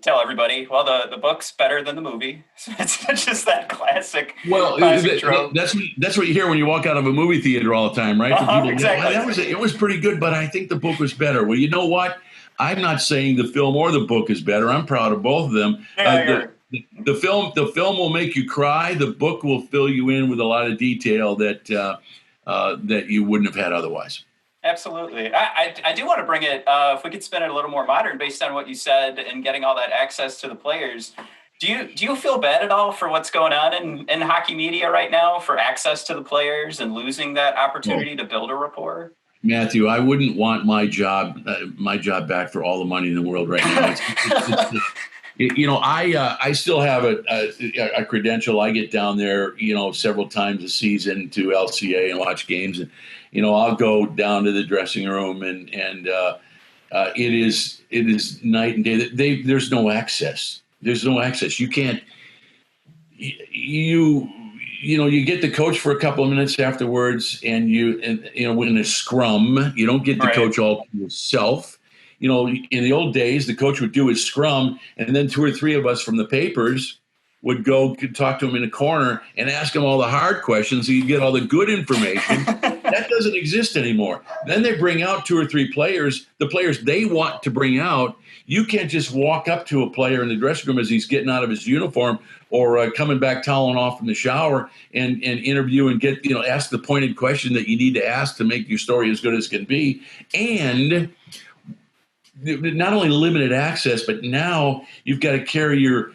tell everybody, well, the book's better than the movie. So it's just that classic. Well, that's what you hear when you walk out of a movie theater all the time, right? People, exactly. It was pretty good, but I think the book was better. Well, you know what? I'm not saying the film or the book is better. I'm proud of both of them. The film will make you cry. The book will fill you in with a lot of detail that you wouldn't have had otherwise. Absolutely. I do want to bring it, if we could spin it a little more modern based on what you said and getting all that access to the players. Do you feel bad at all for what's going on in hockey media right now, for access to the players and losing that opportunity to build a rapport? Matthew, I wouldn't want my job back for all the money in the world right now. I still have a credential. I get down there, several times a season to LCA and watch games, and I'll go down to the dressing room, and it is night and day. There's no access. There's no access. You can't. You get the coach for a couple of minutes afterwards, and in a scrum, you don't get the coach all to yourself. In the old days, the coach would do his scrum, and then 2 or 3 of us from the papers would go talk to him in a corner and ask him all the hard questions so you get all the good information. That doesn't exist anymore. Then they bring out 2 or 3 players, the players they want to bring out. You can't just walk up to a player in the dressing room as he's getting out of his uniform or coming back toweling off from the shower and interview and get, ask the pointed question that you need to ask to make your story as good as can be. And not only limited access, but now you've got to carry your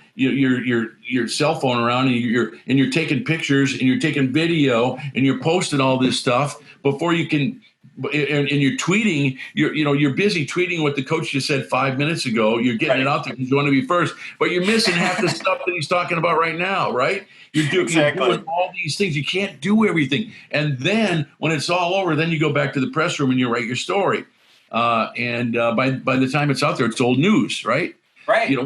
cell phone around, and you're taking pictures and you're taking video and you're posting all this stuff before you can. And you're tweeting. You're busy tweeting what the coach just said 5 minutes ago. You're getting it out there because you want to be first, but you're missing half the stuff that he's talking about right now. Right? You're doing all these things. You can't do everything. And then when it's all over, then you go back to the press room and you write your story. And by the time it's out there, it's old news, right? Right.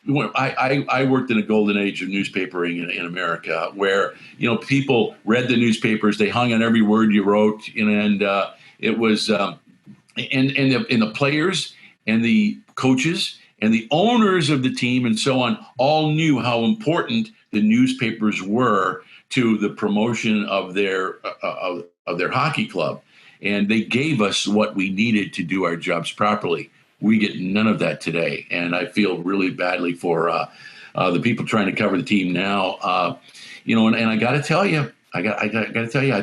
I worked in a golden age of newspapering in America, where people read the newspapers, they hung on every word you wrote, and it was and the players and the coaches and the owners of the team and so on all knew how important the newspapers were to the promotion of their hockey club. And they gave us what we needed to do our jobs properly. We get none of that today, and I feel really badly for the people trying to cover the team now. And I got to tell you, I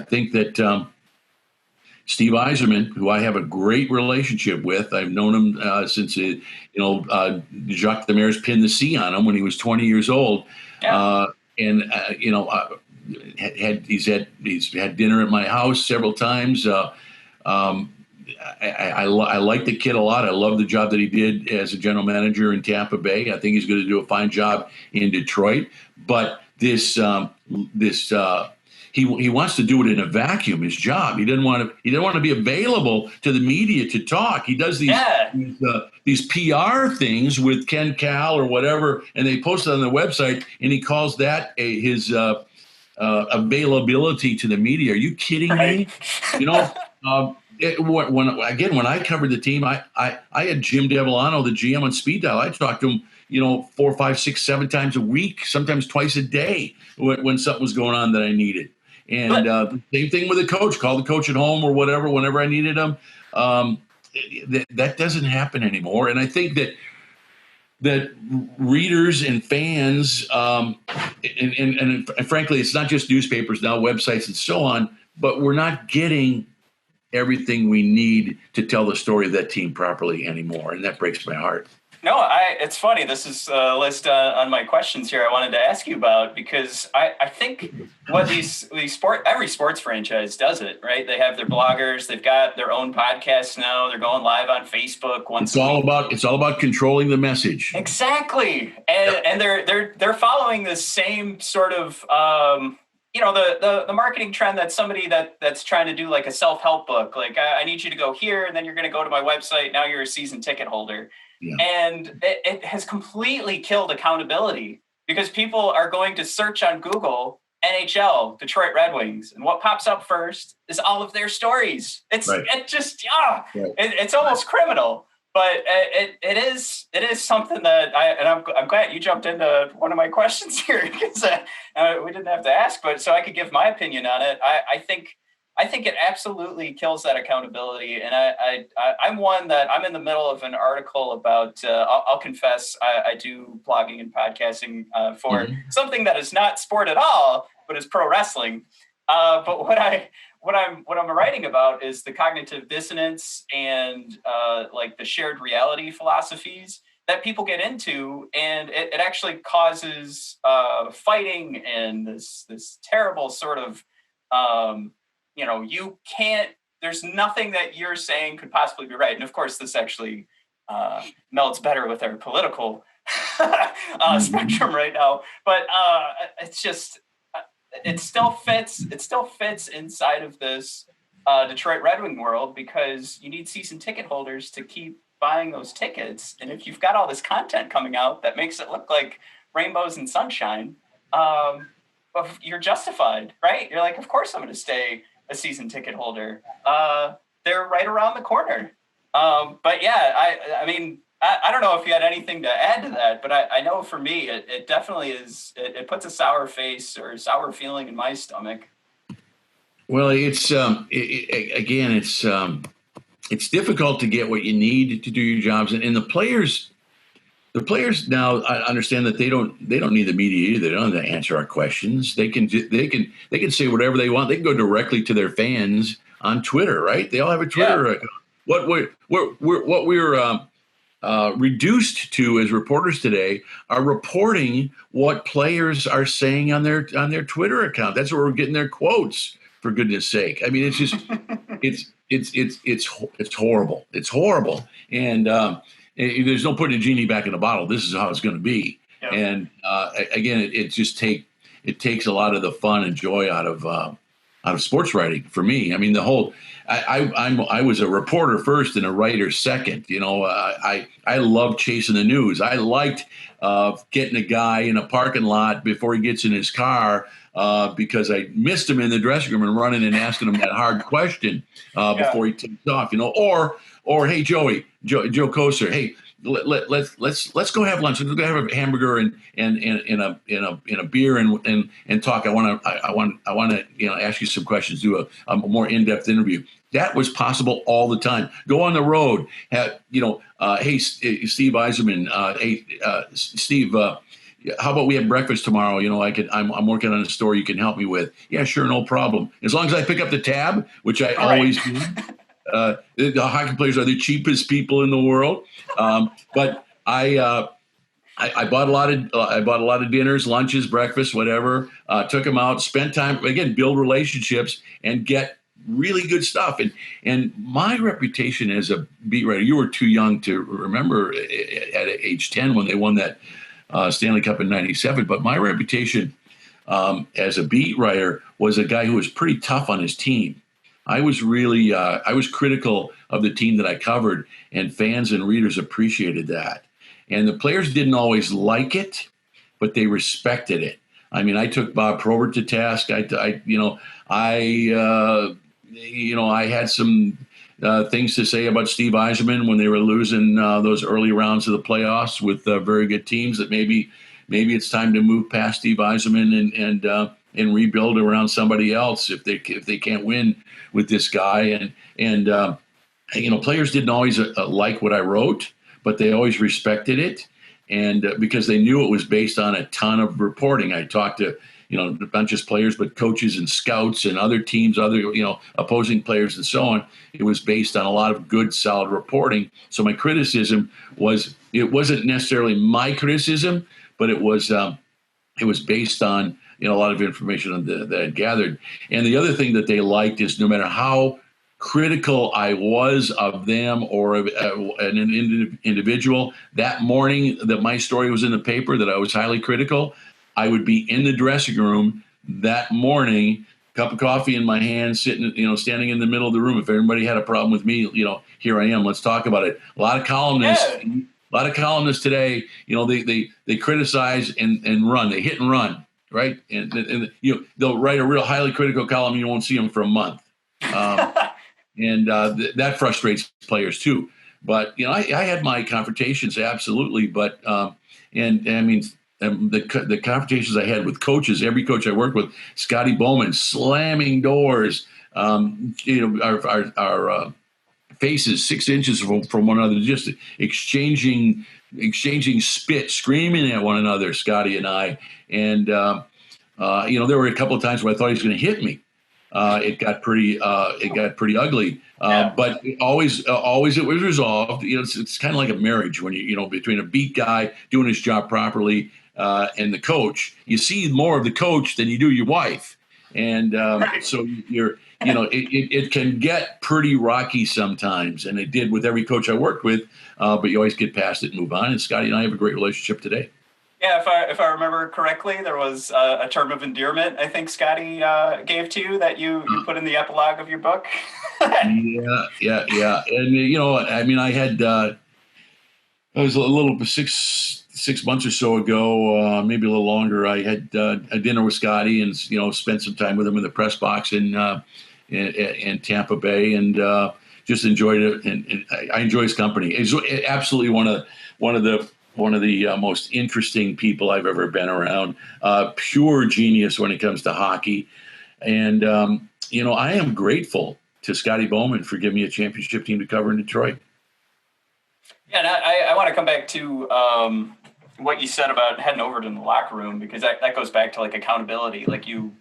think that Steve Yzerman, who I have a great relationship with, I've known him since Jacques Demers pinned the C on him when he was 20 years old, he's had dinner at my house several times. I like the kid a lot. I love the job that he did as a general manager in Tampa Bay. I think he's going to do a fine job in Detroit. But he wants to do it in a vacuum. His job. He didn't want to be available to the media to talk. He does these PR things with Ken Cal or whatever, and they post it on their website, and he calls that his availability to the media. Are you kidding me? When I covered the team, I had Jim Devellano, the GM, on speed dial. I talked to him, 4, 5, 6, 7 times a week, sometimes twice a day when something was going on that I needed. And same thing with the coach. Call the coach at home or whatever, whenever I needed him. That doesn't happen anymore. And I think that readers and fans, and frankly, it's not just newspapers now, websites and so on, but we're not getting everything we need to tell the story of that team properly anymore. And that breaks my heart. No, it's funny. This is a list on my questions here I wanted to ask you about, because I think what every sports franchise does it, right? They have their bloggers, they've got their own podcasts now, they're going live on Facebook once a week. It's all about controlling the message. Exactly. And they're following the same sort of the marketing trend that somebody that's trying to do like a self-help book, like I need you to go here, and then you're going to go to my website. Now you're a season ticket holder. Yeah. And it has completely killed accountability, because people are going to search on Google NHL, Detroit Red Wings, and what pops up first is all of their stories. It's almost criminal, but it is something that I'm glad you jumped into one of my questions here, because we didn't have to ask, but so I could give my opinion on it. I think it absolutely kills that accountability. And I'm in the middle of an article about, I'll confess, I do blogging and podcasting for something that is not sport at all, but is pro wrestling. But what I'm writing about is the cognitive dissonance and like the shared reality philosophies that people get into. And it actually causes fighting and this terrible sort of, you can't, there's nothing that you're saying could possibly be right. And of course, this actually melds better with our political spectrum right now. But it's just it still fits. It still fits inside of this Detroit Red Wing world, because you need season ticket holders to keep buying those tickets. And if you've got all this content coming out that makes it look like rainbows and sunshine, you're justified, right? You're like, of course I'm going to stay a season ticket holder. They're right around the corner. But yeah, I mean, I don't know if you had anything to add to that, but I know for me, it definitely is. It puts a sour face or sour feeling in my stomach. Well, it's it's difficult to get what you need to do your jobs, and the players now understand that they don't need the media either. They don't have to answer our questions. They can say whatever they want. They can go directly to their fans on Twitter, right? They all have a Twitter account. What we're reduced to as reporters today are reporting what players are saying on their Twitter account. That's where we're getting their quotes. For goodness sake! I mean, it's just it's horrible. It's horrible, and there's no putting a genie back in a bottle. This is how it's going to be. Yep. And again, it takes a lot of the fun and joy out of sports writing for me. I mean, I was a reporter first and a writer second. You know, I love chasing the news. I liked getting a guy in a parking lot before he gets in his car because I missed him in the dressing room and running and asking him that hard question before he takes off. You know, or hey Joe Koser, hey. Let's go have lunch. Let's go have a hamburger and a beer and talk. I want to ask you some questions. Do a more in-depth interview. That was possible all the time. Go on the road. Hey Steve Yzerman. Hey Steve. How about we have breakfast tomorrow? You know, I'm working on a story you can help me with. Yeah, sure, no problem. As long as I pick up the tab, which I always do. The hockey players are the cheapest people in the world, but I bought a lot of dinners, lunches, breakfast, whatever. Took them out, spent time again, build relationships, and get really good stuff. And my reputation as a beat writer, you were too young to remember at age 10 when they won that Stanley Cup in '97. But my reputation as a beat writer was a guy who was pretty tough on his team. I was really I was critical of the team that I covered, and fans and readers appreciated that. And the players didn't always like it, but they respected it. I mean, I took Bob Probert to task. I had some things to say about Steve Yzerman when they were losing those early rounds of the playoffs with very good teams. That maybe it's time to move past Steve Yzerman and rebuild around somebody else if they can't win with this guy. And players didn't always like what I wrote, but they always respected it. And because they knew it was based on a ton of reporting. I talked to, not just players, but coaches and scouts and other teams, other, opposing players and so on. It was based on a lot of good, solid reporting. So my criticism it wasn't necessarily my criticism, but it was based on, a lot of information that I'd gathered. And the other thing that they liked is no matter how critical I was of them or an individual, that morning that my story was in the paper, that I was highly critical, I would be in the dressing room that morning, cup of coffee in my hand, sitting, standing in the middle of the room. If everybody had a problem with me, here I am, let's talk about it. A lot of columnists today, they criticize and run, they hit and run. Right. And they'll write a real highly critical column. And you won't see them for a month. That frustrates players, too. But, I had my confrontations. Absolutely. But the confrontations I had with coaches, every coach I worked with, Scotty Bowman, slamming doors, our faces 6 inches from one another, just exchanging spit, screaming at one another, Scotty and I. And, there were a couple of times where I thought he was going to hit me. It got pretty ugly. But always it was resolved. It's kind of like a marriage when between a beat guy doing his job properly and the coach. You see more of the coach than you do your wife. And right. So it can get pretty rocky sometimes, and it did with every coach I worked with. But you always get past it and move on. And Scotty and I have a great relationship today. Yeah, if I remember correctly, there was a term of endearment I think Scotty gave to you that you put in the epilogue of your book. Yeah. And I had I was a little 6 months or so ago, maybe a little longer. I had a dinner with Scotty and spent some time with him in the press box in Tampa Bay, and just enjoyed it. And I enjoy his company. He's absolutely one of the most interesting people I've ever been around. Pure genius when it comes to hockey, and I am grateful to Scotty Bowman for giving me a championship team to cover in Detroit. Yeah, and I want to come back to what you said about heading over to the locker room, because that goes back to like accountability. Like you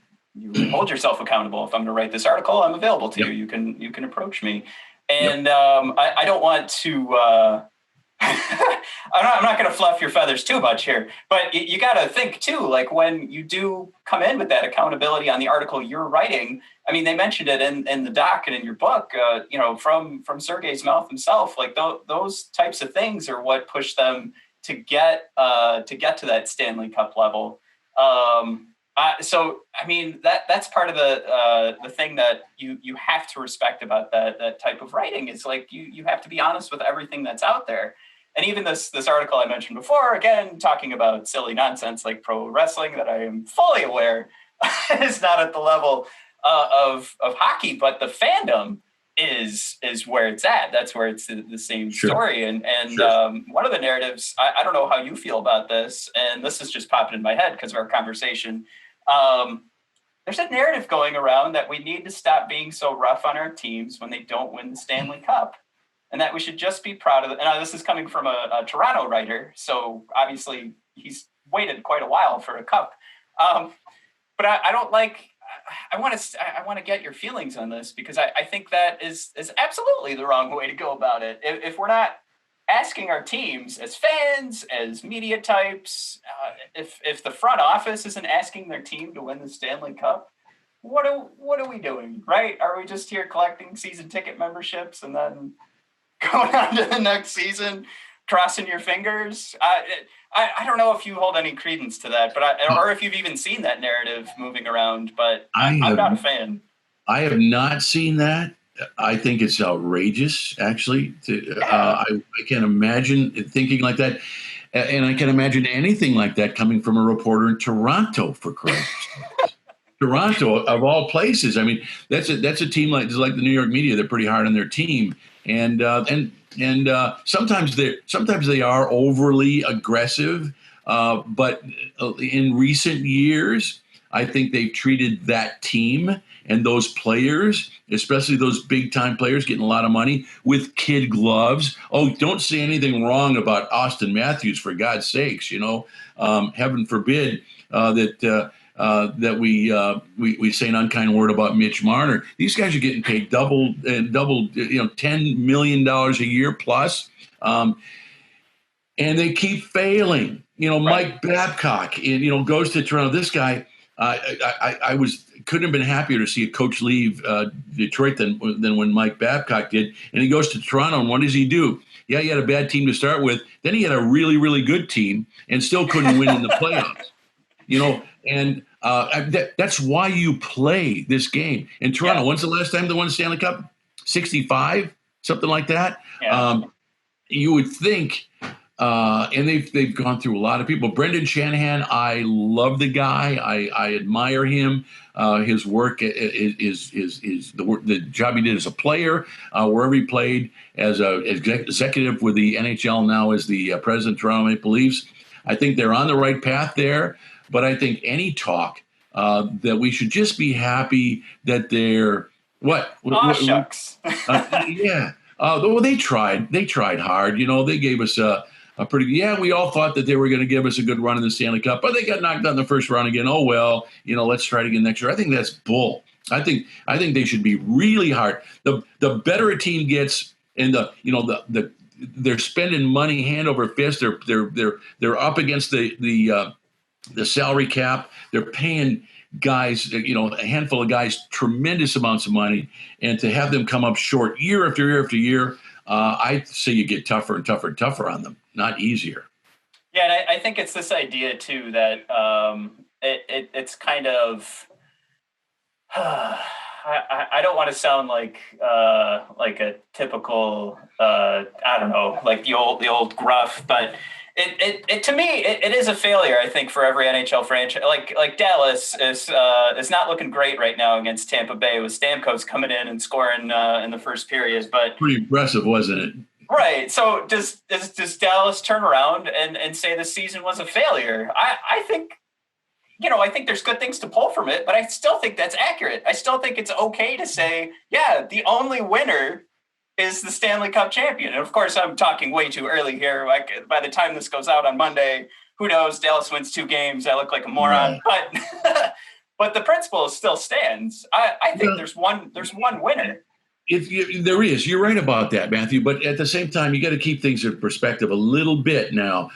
hold yourself accountable. If I'm going to write this article, I'm available to you. You can approach me, and I don't want to. I'm not going to fluff your feathers too much here, but you got to think too, like when you do come in with that accountability on the article you're writing. I mean, they mentioned it in the doc and in your book, from Sergei's mouth himself, like those types of things are what push them to get to that Stanley Cup level. So, I mean, that's part of the thing that you have to respect about that type of writing is like you have to be honest with everything that's out there. And even this article I mentioned before, again, talking about silly nonsense like pro wrestling that I am fully aware is not at the level of hockey, but the fandom is where it's at. That's where it's the same story. And one of the narratives, I don't know how you feel about this, and this is just popping in my head because of our conversation. There's a narrative going around that we need to stop being so rough on our teams when they don't win the Stanley Cup, and that we should just be proud of it. And this is coming from a Toronto writer, so obviously he's waited quite a while for a cup. But I don't like. I want to get your feelings on this, because I think that is absolutely the wrong way to go about it. If we're not asking our teams as fans, as media types, if the front office isn't asking their team to win the Stanley Cup, what are we doing, right? Are we just here collecting season ticket memberships and then going on to the next season, crossing your fingers? I don't know if you hold any credence to that, or if you've even seen that narrative moving around, but I'm not a fan. I have not seen that. I think it's outrageous, actually. I can't imagine thinking like that. And I can imagine anything like that coming from a reporter in Toronto, for Christ's sake. Toronto, of all places. I mean, that's a team like the New York media. They're pretty hard on their team. And sometimes they are overly aggressive. But in recent years, I think they've treated that team and those players, especially those big-time players getting a lot of money, with kid gloves. Oh, don't say anything wrong about Austin Matthews, for God's sakes. Heaven forbid that we say an unkind word about Mitch Marner. These guys are getting paid double, $10 million a year plus, and they keep failing. Mike Babcock, goes to Toronto. This guy, I couldn't have been happier to see a coach leave Detroit than when Mike Babcock did. And he goes to Toronto, and what does he do? Yeah, he had a bad team to start with. Then he had a really, really good team and still couldn't win in the playoffs. And that's why you play this game. In Toronto, when's the last time they won the Stanley Cup? 65, something like that. Yeah. You would think. And they've gone through a lot of people. Brendan Shanahan, I love the guy. I admire him. His work is the job he did as a player, wherever he played, as an executive with the NHL, now as the president of Toronto Maple Leafs. I think they're on the right path there. But I think any talk that we should just be happy that they're shucks. Yeah. Well, they tried. They tried hard. They gave us a pretty. We all thought that they were going to give us a good run in the Stanley Cup, but they got knocked out in the first round again. Oh well, let's try it again next year. I think that's bull. I think they should be really hard. The better a team gets, and they're spending money hand over fist. They're up against the salary cap. They're paying guys, a handful of guys, tremendous amounts of money, and to have them come up short year after year after year, I say you get tougher and tougher and tougher on them, not easier. Yeah, and I think it's this idea too that it's kind of I don't want to sound like a typical I don't know, like the old gruff, but it to me it is a failure, I think, for every NHL franchise. Like Dallas is not looking great right now against Tampa Bay, with Stamkos coming in and scoring in the first period, but pretty impressive, wasn't it? Right. So does Dallas turn around and say the season was a failure? I think, I think there's good things to pull from it, but I still think that's accurate. I still think it's okay to say, yeah, the only winner is the Stanley Cup champion. And of course, I'm talking way too early here. Like, by the time this goes out on Monday, who knows? Dallas wins 2 games. I look like a moron, but the principle still stands. I think there's one winner. There is. You're right about that, Matthew. But at the same time, you got to keep things in perspective a little bit now.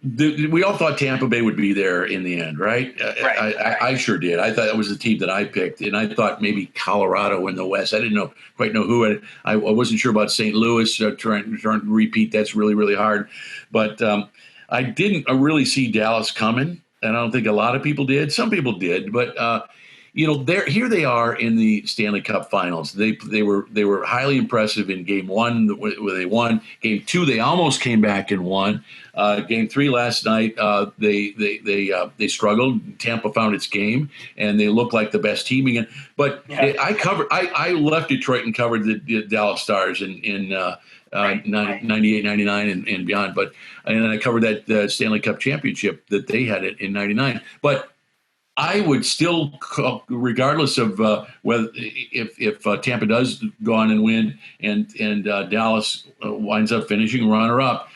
We all thought Tampa Bay would be there in the end, right? I sure did. I thought that was the team that I picked, and I thought maybe Colorado in the West. I didn't quite know who. I wasn't sure about St. Louis. Trying to repeat, that's really, really hard. But I didn't really see Dallas coming, and I don't think a lot of people did. Some people did, but here they are in the Stanley Cup Finals. They were highly impressive in Game 1 where they won. Game 2 they almost came back and won. Game 3 last night they struggled. Tampa found its game and they looked like the best team again. But I left Detroit and covered the Dallas Stars in 98, 99 and beyond. And I covered that Stanley Cup championship that they had it in 99. But I would still, regardless of whether if Tampa does go on and win and Dallas winds up finishing runner-up,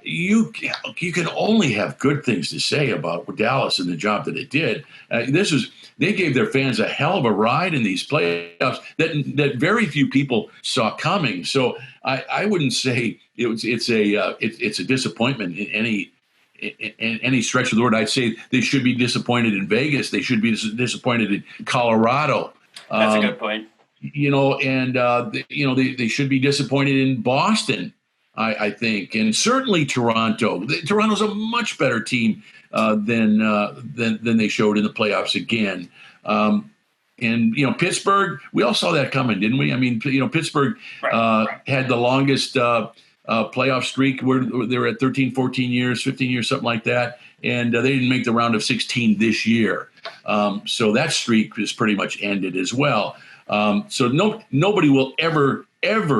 you can only have good things to say about Dallas and the job that it did. They gave their fans a hell of a ride in these playoffs that very few people saw coming. So I wouldn't say it's a disappointment in any stretch of the word. I'd say they should be disappointed in Vegas. They should be disappointed in Colorado. That's a good point. They should be disappointed in Boston, I think, and certainly Toronto. Toronto's a much better team than they showed in the playoffs again. And Pittsburgh, we all saw that coming, didn't we? I mean, Pittsburgh had the longest playoff streak where they were at 13, 14 years, 15 years, something like that. And they didn't make the round of 16 this year. So that streak is pretty much ended as well. So nobody will ever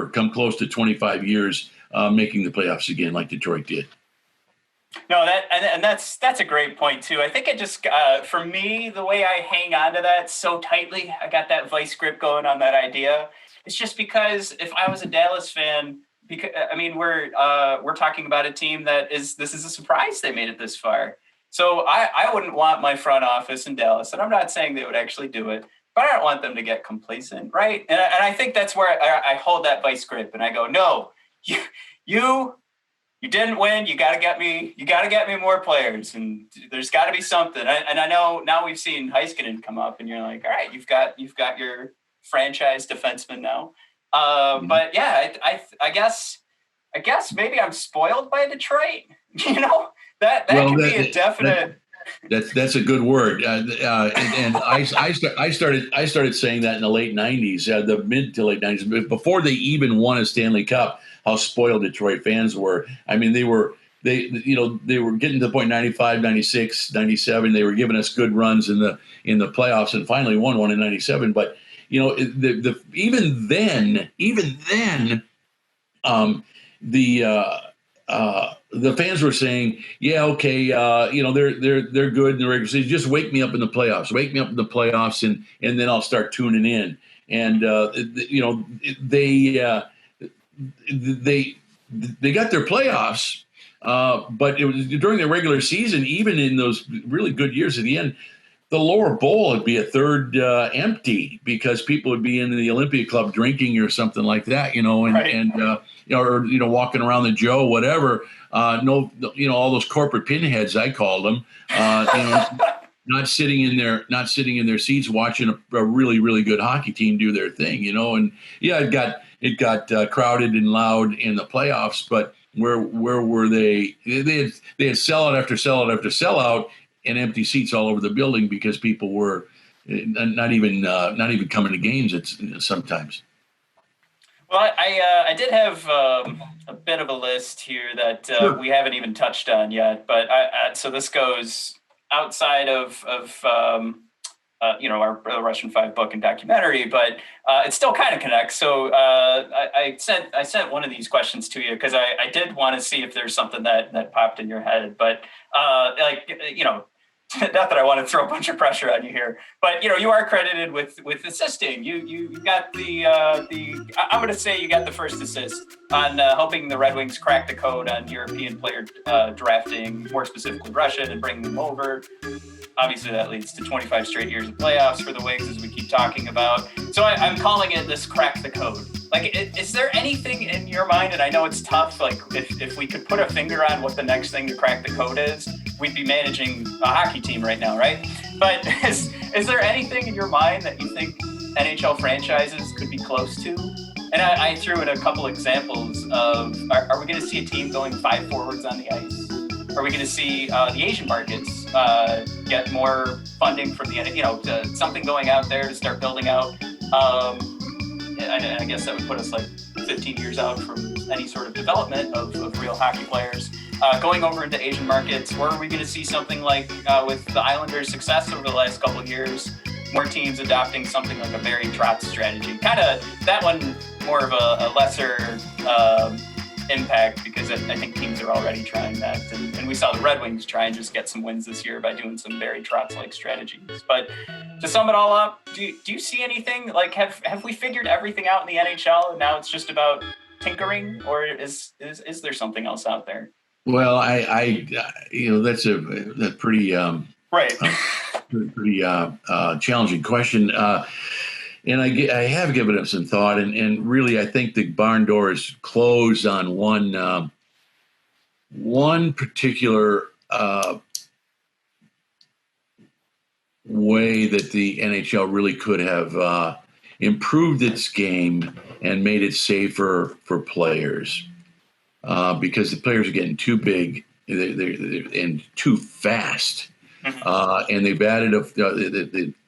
come close to 25 years making the playoffs again like Detroit did. No, that's a great point too. I think it just for me, the way I hang on to that so tightly, I got that vice grip going on that idea. It's just because if I was a Dallas fan, because we're talking about a team this is a surprise they made it this far. So I wouldn't want my front office in Dallas, and I'm not saying they would actually do it, but I don't want them to get complacent, right? And I think that's where I hold that vice grip and I go, no, you didn't win. You got to get me more players, and there's got to be something. And I know now we've seen Heiskanen come up, and you're like, all right, you've got your franchise defenseman now. But yeah, I guess maybe I'm spoiled by Detroit. That could be a definite. That's a good word. And I started saying that in the late '90s, the mid to late '90s, before they even won a Stanley Cup. How spoiled Detroit fans were. I mean, they were getting to the point 95, 96, 97. They were giving us good runs in the playoffs, and finally won one in '97. But even then, the fans were saying, yeah, okay, they're good in the regular season. Just wake me up in the playoffs. Wake me up in the playoffs, and then I'll start tuning in. And they got their playoffs, but it was during the regular season. Even in those really good years at the end, the lower bowl would be a third empty because people would be in the Olympia Club drinking or something like that, or walking around the Joe, whatever. All those corporate pinheads, I called them. not sitting in their seats watching a really, really good hockey team do their thing, And yeah, it got crowded and loud in the playoffs, but where were they? They had sellout after sellout after sellout and empty seats all over the building because people were not even coming to games. It's sometimes. Well, I did have a bit of a list here that Sure. we haven't even touched on yet, but so this goes outside of our Russian 5 book and documentary, but it still kind of connects. So I sent one of these questions to you because I did want to see if there's something that popped in your head, but not that I want to throw a bunch of pressure on you here, but you are credited with assisting. You got I'm going to say you got the first assist on helping the Red Wings crack the code on European player drafting, more specifically Russian, and bringing them over. Obviously, that leads to 25 straight years of playoffs for the Wings, as we keep talking about. So I'm calling it this crack the code. Like, is there anything in your mind, and I know it's tough, like if we could put a finger on what the next thing to crack the code is, we'd be managing a hockey team right now, right? But is there anything in your mind that you think NHL franchises could be close to? And I threw in a couple examples of, are we going to see a team going 5 forwards on the ice? Are we going to see the Asian markets get more funding from the, something going out there to start building out? I guess that would put us like 15 years out from any sort of development of real hockey players. Going over into Asian markets, or are we going to see something like with the Islanders' success over the last couple of years, more teams adopting something like a Barry Trotz strategy? Kind of that one more of a lesser impact, because I think teams are already trying that. And we saw the Red Wings try and just get some wins this year by doing some Barry Trotz-like strategies. But to sum it all up, do you see anything? Like, have we figured everything out in the NHL and now it's just about tinkering, or is there something else out there? Well, that's a pretty right. Pretty challenging question. And I have given it some thought, and really I think the barn door is closed on one particular way that the NHL really could have improved its game and made it safer for players, because the players are getting too big and too fast. And they've added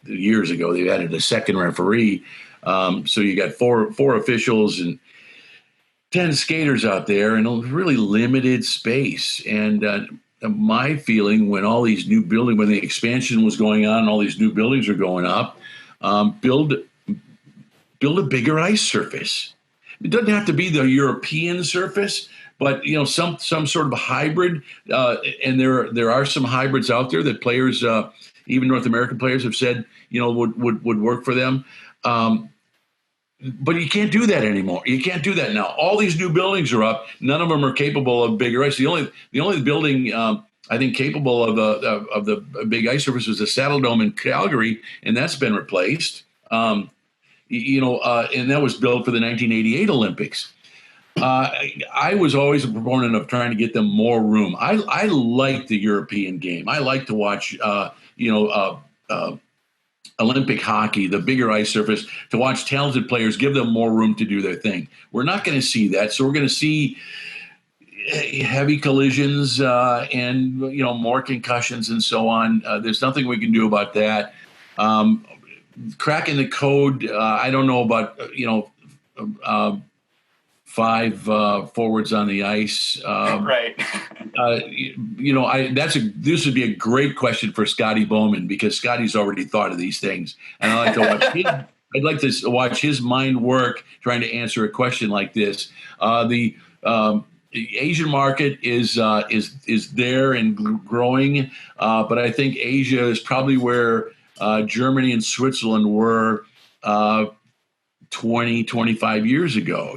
years ago, they added a second referee. So you got four officials and 10 skaters out there in a really limited space. And my feeling, when all these new buildings, when the expansion was going on, and all these new buildings are going up, build a bigger ice surface. It doesn't have to be the European surface, but some sort of a hybrid. And there are some hybrids out there that players, even North American players, have said would work for them. But you can't do that anymore. You can't do that now. All these new buildings are up. None of them are capable of bigger ice. The only building I think capable of the big ice surface was the Saddle Dome in Calgary, and that's been replaced. And that was built for the 1988 Olympics. I was always a proponent of trying to get them more room. I like the European game. I like to watch, Olympic hockey, the bigger ice surface, to watch talented players, give them more room to do their thing. We're not going to see that. So we're going to see heavy collisions and, more concussions and so on. There's nothing we can do about that. Cracking the code, I don't know about, 5 forwards on the ice. Right. This would be a great question for Scotty Bowman, because Scotty's already thought of these things, and I'd like to watch his mind work trying to answer a question like this. The Asian market is there and growing, but I think Asia is probably where Germany and Switzerland were 20, 25 years ago.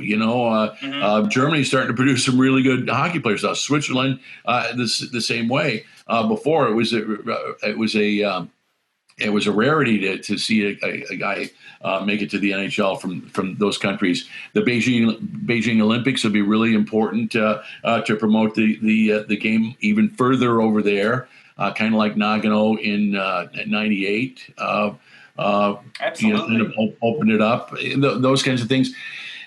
Germany's starting to produce some really good hockey players now. Switzerland, the same way. Before it was a rarity to see a guy make it to the NHL from those countries. The Beijing Olympics will be really important to promote the game even further over there. kind of like Nagano in '98. Absolutely. Kind of open it up. Those kinds of things.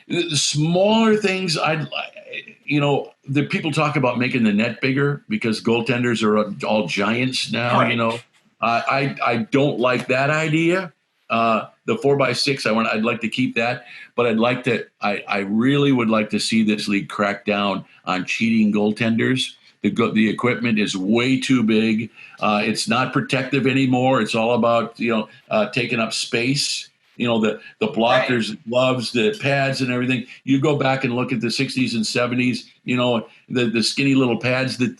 The smaller things, the people talk about making the net bigger because goaltenders are all giants now. Right. I don't like that idea. The 4x6, I'd like to keep that, but I really would like to see this league crack down on cheating goaltenders. The equipment is way too big. It's not protective anymore. It's all about taking up space. The blockers, Right. gloves, the pads, and everything. You go back and look at the '60s and '70s. The skinny little pads that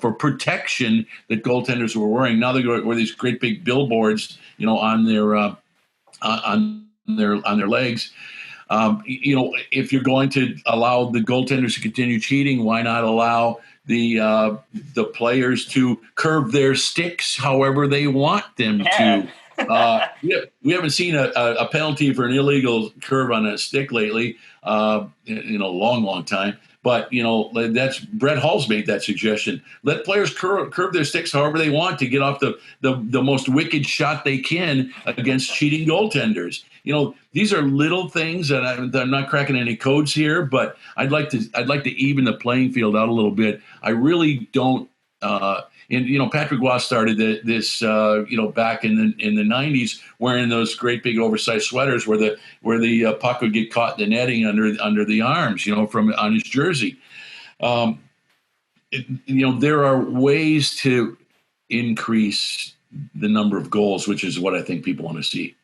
for protection that goaltenders were wearing. Now they wear these great big billboards, on their legs. If you're going to allow the goaltenders to continue cheating, why not allow the players to curve their sticks however they want them to? We haven't seen a penalty for an illegal curve on a stick lately in a long time. But, that's Brett Hull's made that suggestion. Let players curve their sticks however they want to get off the most wicked shot they can against cheating goaltenders. These are little things, and I'm not cracking any codes here, but I'd like to even the playing field out a little bit. I really don't. Patrick Waugh started this back in the '90s, wearing those great big oversized sweaters where the puck would get caught in the netting under the arms, from on his jersey. There are ways to increase the number of goals, which is what I think people want to see.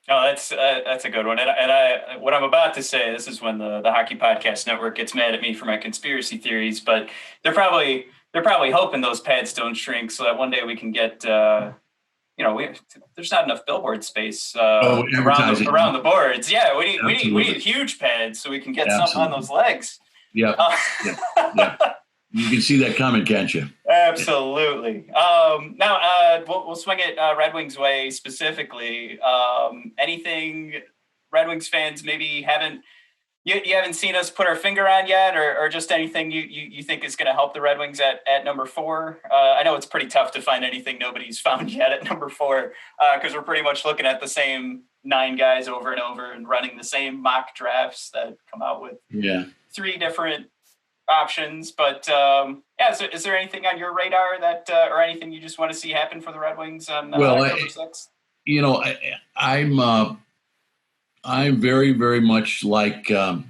Oh, that's a good one. And I what I'm about to say, this is when the Hockey Podcast Network gets mad at me for my conspiracy theories, but they're probably hoping those pads don't shrink so that one day we can get, there's not enough billboard space around the boards. Yeah, we need huge pads so we can get something on those legs. Yeah. Yeah. You can see that coming, can't you? Absolutely. Now we'll swing it Red Wings way specifically. Anything Red Wings fans maybe haven't seen us put our finger on yet, or just anything you think is going to help the Red Wings at number 4? I know it's pretty tough to find anything nobody's found yet at number 4 because we're pretty much looking at the same 9 guys over and over and running the same mock drafts that come out with 3 different options. But is there anything on your radar that or anything you just want to see happen for the Red Wings on October 6th? I'm very, very much like a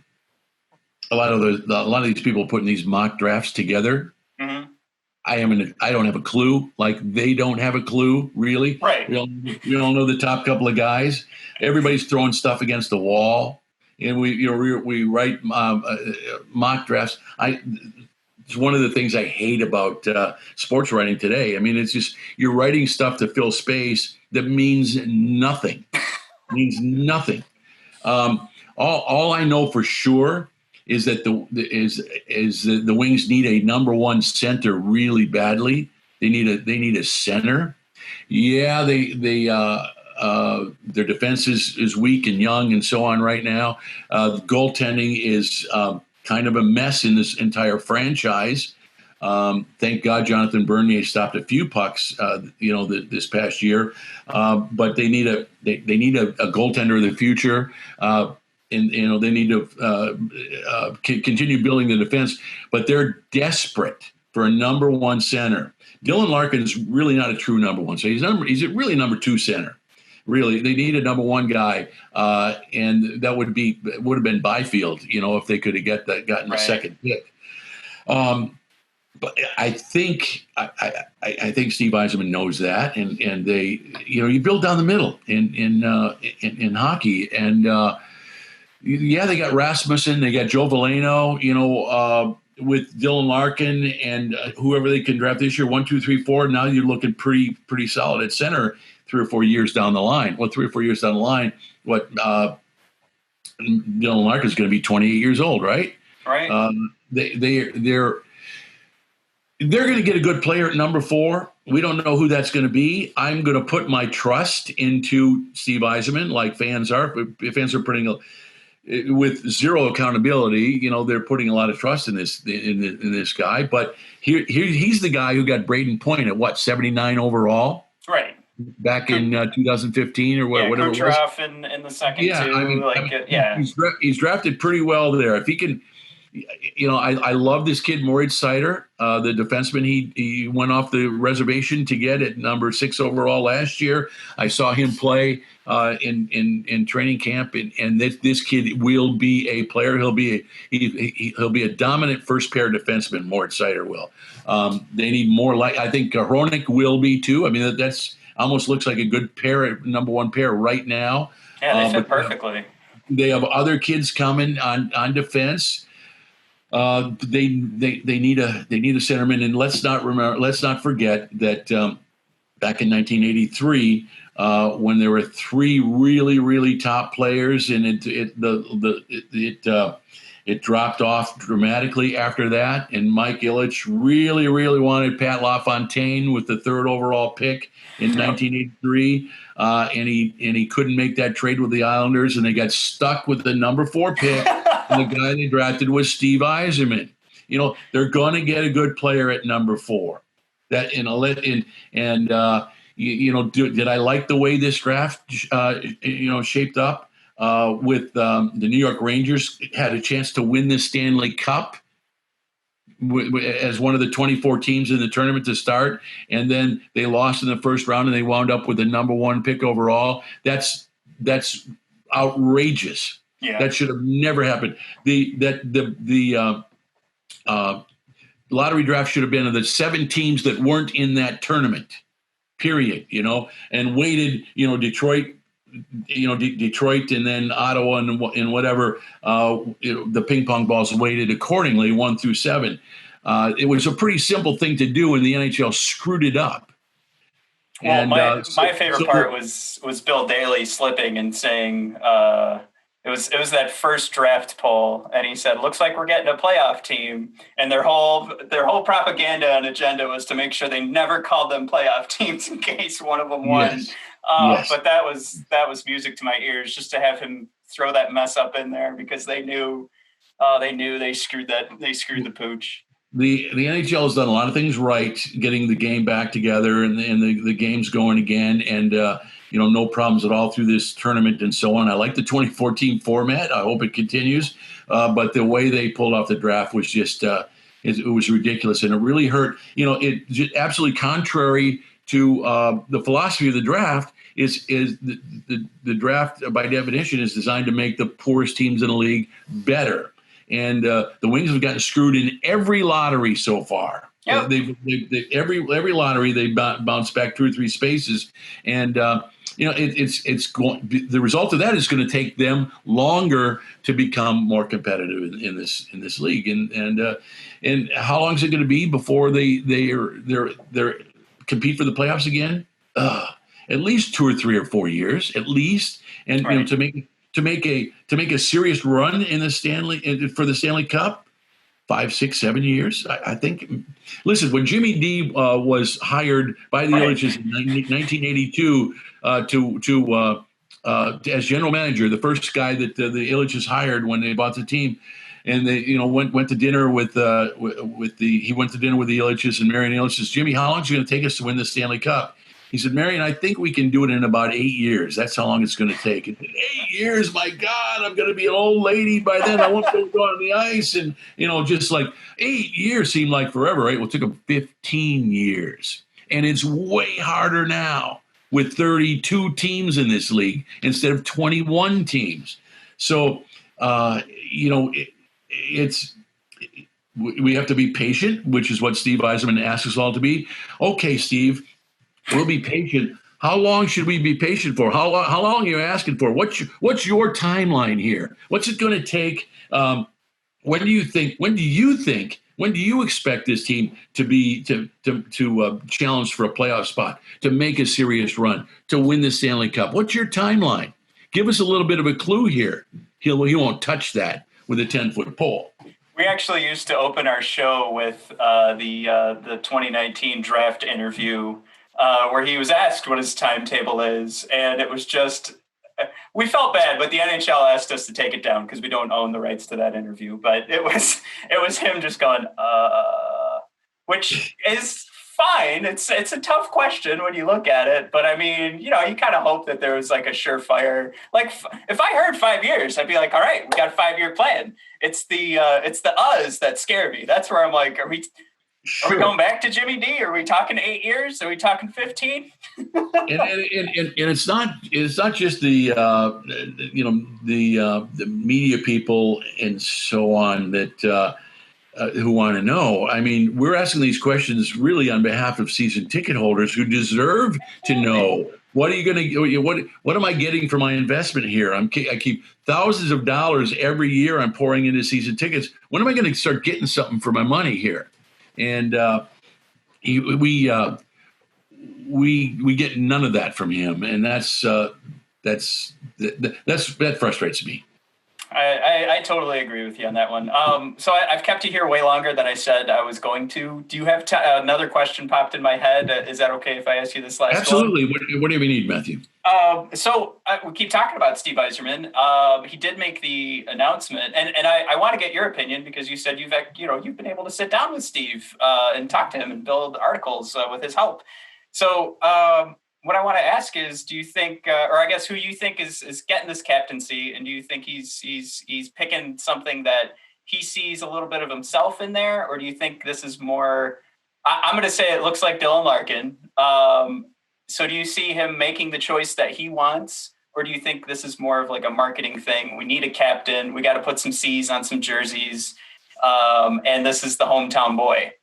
lot of these people putting these mock drafts together. Mm-hmm. I don't have a clue. Like they don't have a clue, really. Right. We don't know the top couple of guys. Everybody's throwing stuff against the wall, and we write mock drafts. It's one of the things I hate about sports writing today. I mean, it's just you're writing stuff to fill space that means nothing. Means nothing. All I know for sure is that the Wings need a number 1 center really badly. They need a center. Yeah, their defense is weak and young and so on right now. Goaltending is kind of a mess in this entire franchise. Thank God Jonathan Bernier stopped a few pucks, this past year. But they need a goaltender of the future. And they need to continue building the defense, but they're desperate for a number 1 center. Dylan Larkin is really not a true number 1, so he's a really number 2 center. Really, they need a number 1 guy, and that would have been Byfield, if they could have gotten the second pick. But I think Steve Yzerman knows that, and they, you build down the middle in hockey, and they got Rasmussen, they got Joe Veleno, with Dylan Larkin and whoever they can draft this year, 1, 2, 3, 4. Now you're looking pretty solid at center 3 or 4 years down the line. Well, 3 or 4 years down the line, Dylan Larkin is going to be 28 years old, right? Right. They're going to get a good player at number 4. We don't know who that's going to be. I'm going to put my trust into Steve Yzerman, like fans are. Fans are putting with zero accountability. They're putting a lot of trust in this guy. But here he's the guy who got Braden Point at 79 overall, right? Back in 2015 or whatever it was. Kucherov in the second too. He's drafted pretty well there. If he can. I love this kid, Moritz Seider, the defenseman he went off the reservation to get at number 6 overall last year. I saw him play in training camp, and this kid will be a player. He'll be a dominant first pair defenseman. Moritz Seider will. They need more I think Hronek will be too. I mean, that's almost looks like a good pair, number 1 pair right now. Yeah, they fit perfectly. They have other kids coming on defense. They need a centerman, and let's not forget that back in 1983, when there were 3 really, really top players, and it dropped off dramatically after that. And Mike Ilitch really, really wanted Pat LaFontaine with the 3rd overall pick in 1983, and he couldn't make that trade with the Islanders, and they got stuck with the number 4 pick. And the guy they drafted was Steve Yzerman. They're going to get a good player at number 4. Did I like the way this draft shaped up? With the New York Rangers had a chance to win the Stanley Cup as one of the 24 teams in the tournament to start, and then they lost in the first round, and they wound up with the number 1 pick overall. That's outrageous. Yeah. That should have never happened. The lottery draft should have been of the 7 teams that weren't in that tournament, period, and waited, Detroit, and then Ottawa and whatever, the ping pong balls weighted accordingly, 1 through 7. It was a pretty simple thing to do, and the NHL screwed it up. Well, and, my favorite part was Bill Daley slipping and saying, it was that first draft poll, and he said, "Looks like we're getting a playoff team." And their whole propaganda and agenda was to make sure they never called them playoff teams in case one of them won. Yes. Yes. But that was music to my ears, just to have him throw that mess up in there, because they knew they screwed the pooch. The NHL has done a lot of things right, getting the game back together and the game's going again, and no problems at all through this tournament and so on. I like the 2014 format. I hope it continues. But the way they pulled off the draft was just it was ridiculous, and it really hurt. It just absolutely contrary to the philosophy of the draft. Is the draft by definition is designed to make the poorest teams in the league better. And the Wings have gotten screwed in every lottery so far. Yep. Every lottery they bounce back 2 or 3 spaces, and it's going. The result of that is going to take them longer to become more competitive in this league. And how long is it going to be before they compete for the playoffs again? At least 2 or 3 or 4 years, at least, and right. To make a serious run in the Stanley Cup, 5, 6, 7 years. I think. Listen, when Jimmy D was hired by the Ilitches in 1982 as general manager, the first guy that the Ilitches hired when they bought the team, and they went to dinner with the Ilitches, and Marion Ilitch says, "Jimmy, how long is it going to take us to win the Stanley Cup?" He said, "Marion, I think we can do it in about 8 years. That's how long it's going to take." And 8 years, my God, I'm going to be an old lady by then. I won't be able to go on the ice. And, just like 8 years seemed like forever, right? Well, it took them 15 years. And it's way harder now with 32 teams in this league instead of 21 teams. So, we have to be patient, which is what Steve Yzerman asks us all to be. Okay, Steve. We'll be patient. How long should we be patient for? How long are you asking for? What's your timeline here? What's it going to take? When do you expect this team to be to challenge for a playoff spot, to make a serious run, to win the Stanley Cup? What's your timeline? Give us a little bit of a clue here. He won't touch that with a 10-foot pole. We actually used to open our show with the 2019 draft interview, where he was asked what his timetable is, and it was just we felt bad, but the NHL asked us to take it down because we don't own the rights to that interview. But it was him just going, which is fine. It's a tough question when you look at it, but I mean, you kind of hope that there was like a surefire. Like if I heard 5 years, I'd be like, all right, we got a 5-year plan. It's the us that scare me. That's where I'm like, are we going back to Jimmy D? Are we talking 8 years? Are we talking 15? and it's not just the the media people and so on that who want to know. I mean, we're asking these questions really on behalf of season ticket holders who deserve to know. What are you going to? What am I getting for my investment here? I keep thousands of dollars every year. I'm pouring into season tickets. When am I going to start getting something for my money here? And we get none of that from him, and that frustrates me. I totally agree with you on that one. So I've kept you here way longer than I said I was going to. Do you have another question popped in my head? Is that okay if I ask you this last Absolutely. one? What do we need, Matthew? So we keep talking about Steve Yzerman. He did make the announcement, and I want to get your opinion because you said you've been able to sit down with Steve and talk to him and build articles with his help. So what I want to ask is, do you think, or I guess who you think is getting this captaincy, and do you think he's picking something that he sees a little bit of himself in there, or do you think this is more? I'm going to say it looks like Dylan Larkin. So do you see him making the choice that he wants, or do you think this is more of like a marketing thing? We need a captain. We got to put some C's on some jerseys, and this is the hometown boy.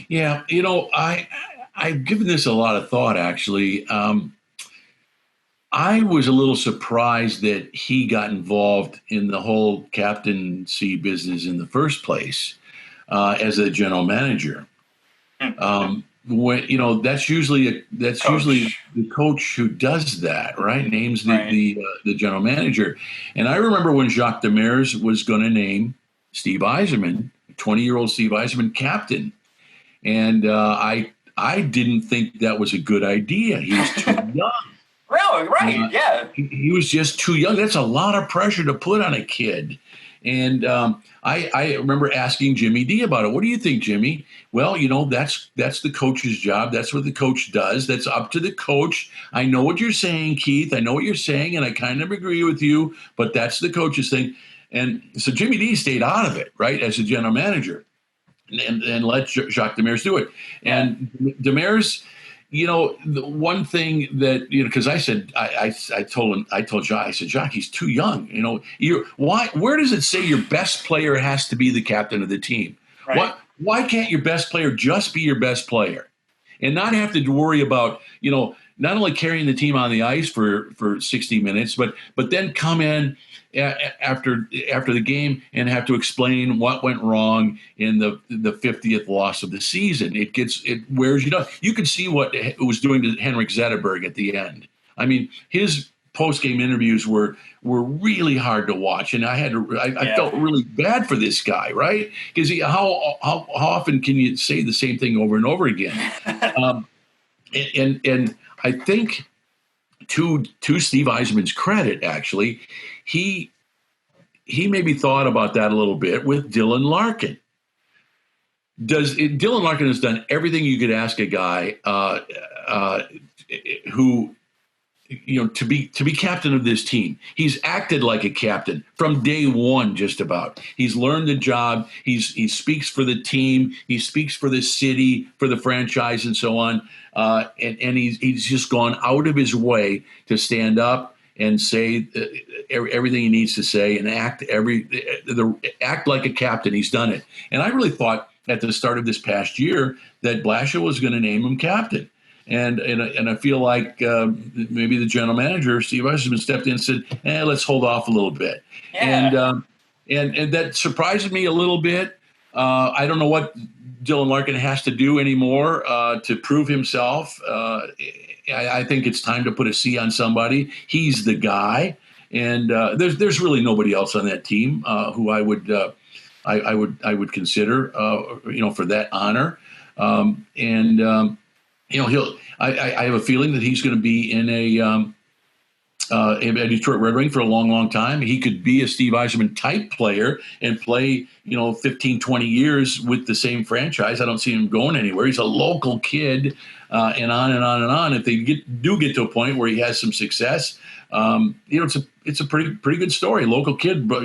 Yeah, I've given this a lot of thought, actually. I was a little surprised that he got involved in the whole captaincy business in the first place as a general manager. When that's usually the coach who does that, right? Names the general manager. And I remember when Jacques Demers was going to name Steve Yzerman, 20-year-old Steve Yzerman, captain, and I didn't think that was a good idea. He was too young. Really? Right. Yeah. He was just too young. That's a lot of pressure to put on a kid. And I remember asking Jimmy D about it. What do you think, Jimmy? Well, that's the coach's job. That's what the coach does. That's up to the coach. I know what you're saying, Keith. I know what you're saying, and I kind of agree with you, but that's the coach's thing. And so Jimmy D stayed out of it, right, as a general manager. And let Jacques Demers do it. And Demers, the one thing that, because I said, I told Jacques, I said, Jacques, he's too young. Where does it say your best player has to be the captain of the team? Right. Why can't your best player just be your best player and not have to worry about, not only carrying the team on the ice for 60 minutes, but then come in after the game and have to explain what went wrong in the 50th loss of the season. It wears you down. You could see what it was doing to Henrik Zetterberg at the end. I mean, his post-game interviews were really hard to watch, and I felt really bad for this guy, right? Because how often can you say the same thing over and over again? And I think to Steve Yzerman's credit, actually, he maybe thought about that a little bit with Dylan Larkin. Dylan Larkin has done everything you could ask a guy who, to be captain of this team. He's acted like a captain from day one, just about. He's learned the job. He speaks for the team. He speaks for the city, for the franchise, and so on. And he's just gone out of his way to stand up and say everything he needs to say and act like a captain. He's done it. And I really thought at the start of this past year that Blashill was going to name him captain. And I feel like maybe the general manager, Steve Yzerman, stepped in and said, let's hold off a little bit. Yeah. And that surprised me a little bit. I don't know what Dylan Larkin has to do anymore to prove himself. I think it's time to put a C on somebody. He's the guy. And there's really nobody else on that team who I would consider, for that honor. I have a feeling that he's going to be in a Detroit Red Wing for a long, long time. He could be a Steve Yzerman type player and play, 15, 20 years with the same franchise. I don't see him going anywhere. He's a local kid, and on and on and on. If they do get to a point where he has some success, it's a pretty good story. Local kid, but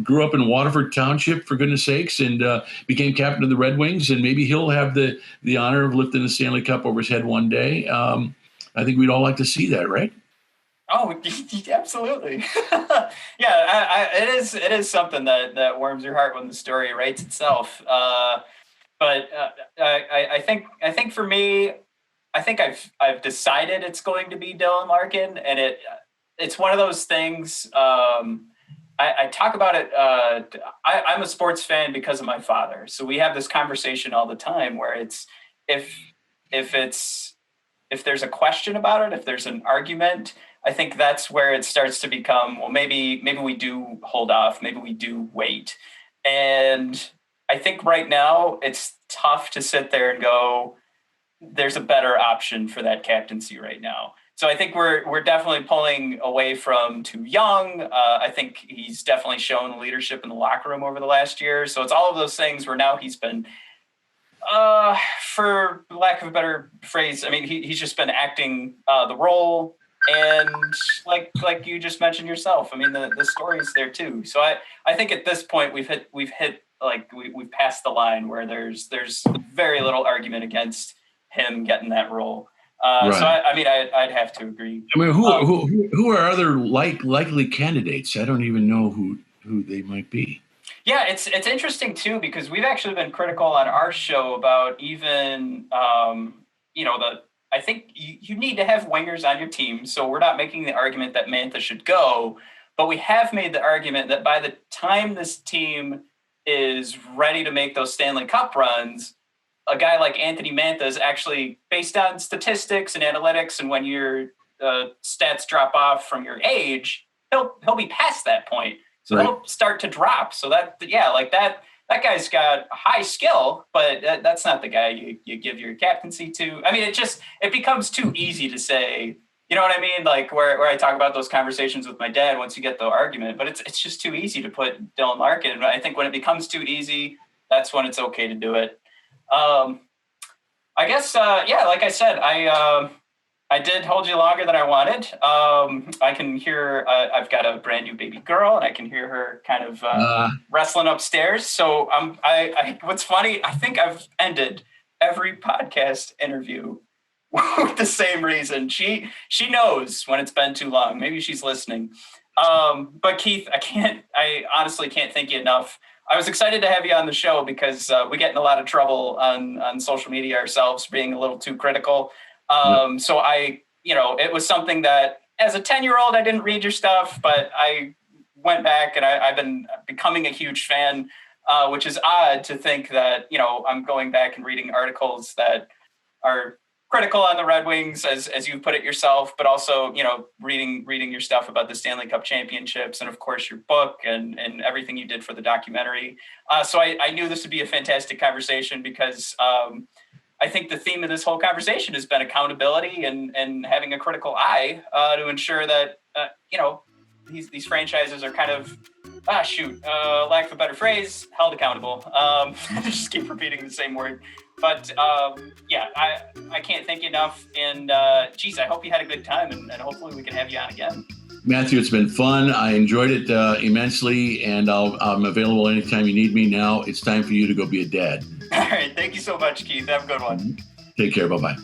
grew up in Waterford Township, for goodness sakes, and became captain of the Red Wings. And maybe he'll have the honor of lifting the Stanley Cup over his head one day. I think we'd all like to see that, right? Oh, absolutely. Yeah, it is something that warms your heart when the story writes itself. But I think for me, I think I've decided it's going to be Dylan Larkin, and it's one of those things. I talk about it. I'm a sports fan because of my father, so we have this conversation all the time where it's if there's a question about it, if there's an argument, I think that's where it starts to become, well, maybe we do hold off, maybe we do wait. And I think right now it's tough to sit there and go, there's a better option for that captaincy right now. So I think we're definitely pulling away from too young. I think he's definitely shown leadership in the locker room over the last year. So it's all of those things where now he's been, for lack of a better phrase, I mean, he's just been acting the role. And like you just mentioned yourself, I mean, the story's there too. So I think at this point we've passed the line where there's very little argument against him getting that role. Right. So I'd have to agree. I mean, who are other likely candidates? I don't even know who they might be. Yeah, it's interesting too, because we've actually been critical on our show about even I think you need to have wingers on your team. So we're not making the argument that Mantha should go, but we have made the argument that by the time this team is ready to make those Stanley Cup runs, a guy like Anthony Mantha is actually, based on statistics and analytics, and when your stats drop off from your age, he'll be past that point. So He'll start to drop. So that guy's got high skill, but that's not the guy you give your captaincy to. I mean, it becomes too easy to say, you know what I mean? Like where I talk about those conversations with my dad once you get the argument, but it's just too easy to put Dylan Larkin. I think when it becomes too easy, that's when it's okay to do it. I guess, like I said, I did hold you longer than I wanted. I can hear, I've got a brand new baby girl, and I can hear her kind of wrestling upstairs. So what's funny, I think I've ended every podcast interview with the same reason. She knows when it's been too long. Maybe she's listening. But Keith, I honestly can't thank you enough. I was excited to have you on the show because we get in a lot of trouble on social media ourselves, being a little too critical. So it was something that as a 10-year-old, I didn't read your stuff, but I went back and I've been becoming a huge fan, which is odd to think that, I'm going back and reading articles that are critical on the Red Wings, as you put it yourself, but also, reading your stuff about the Stanley Cup championships and of course your book and everything you did for the documentary. So I knew this would be a fantastic conversation because, I think the theme of this whole conversation has been accountability and having a critical eye to ensure that, these franchises are kind of, lack of a better phrase, held accountable. Just keep repeating the same word. But I can't thank you enough. And I hope you had a good time and hopefully we can have you on again. Matthew, it's been fun. I enjoyed it immensely, and I'm available anytime you need me. Now it's time for you to go be a dad. All right. Thank you so much, Keith. Have a good one. Take care. Bye-bye.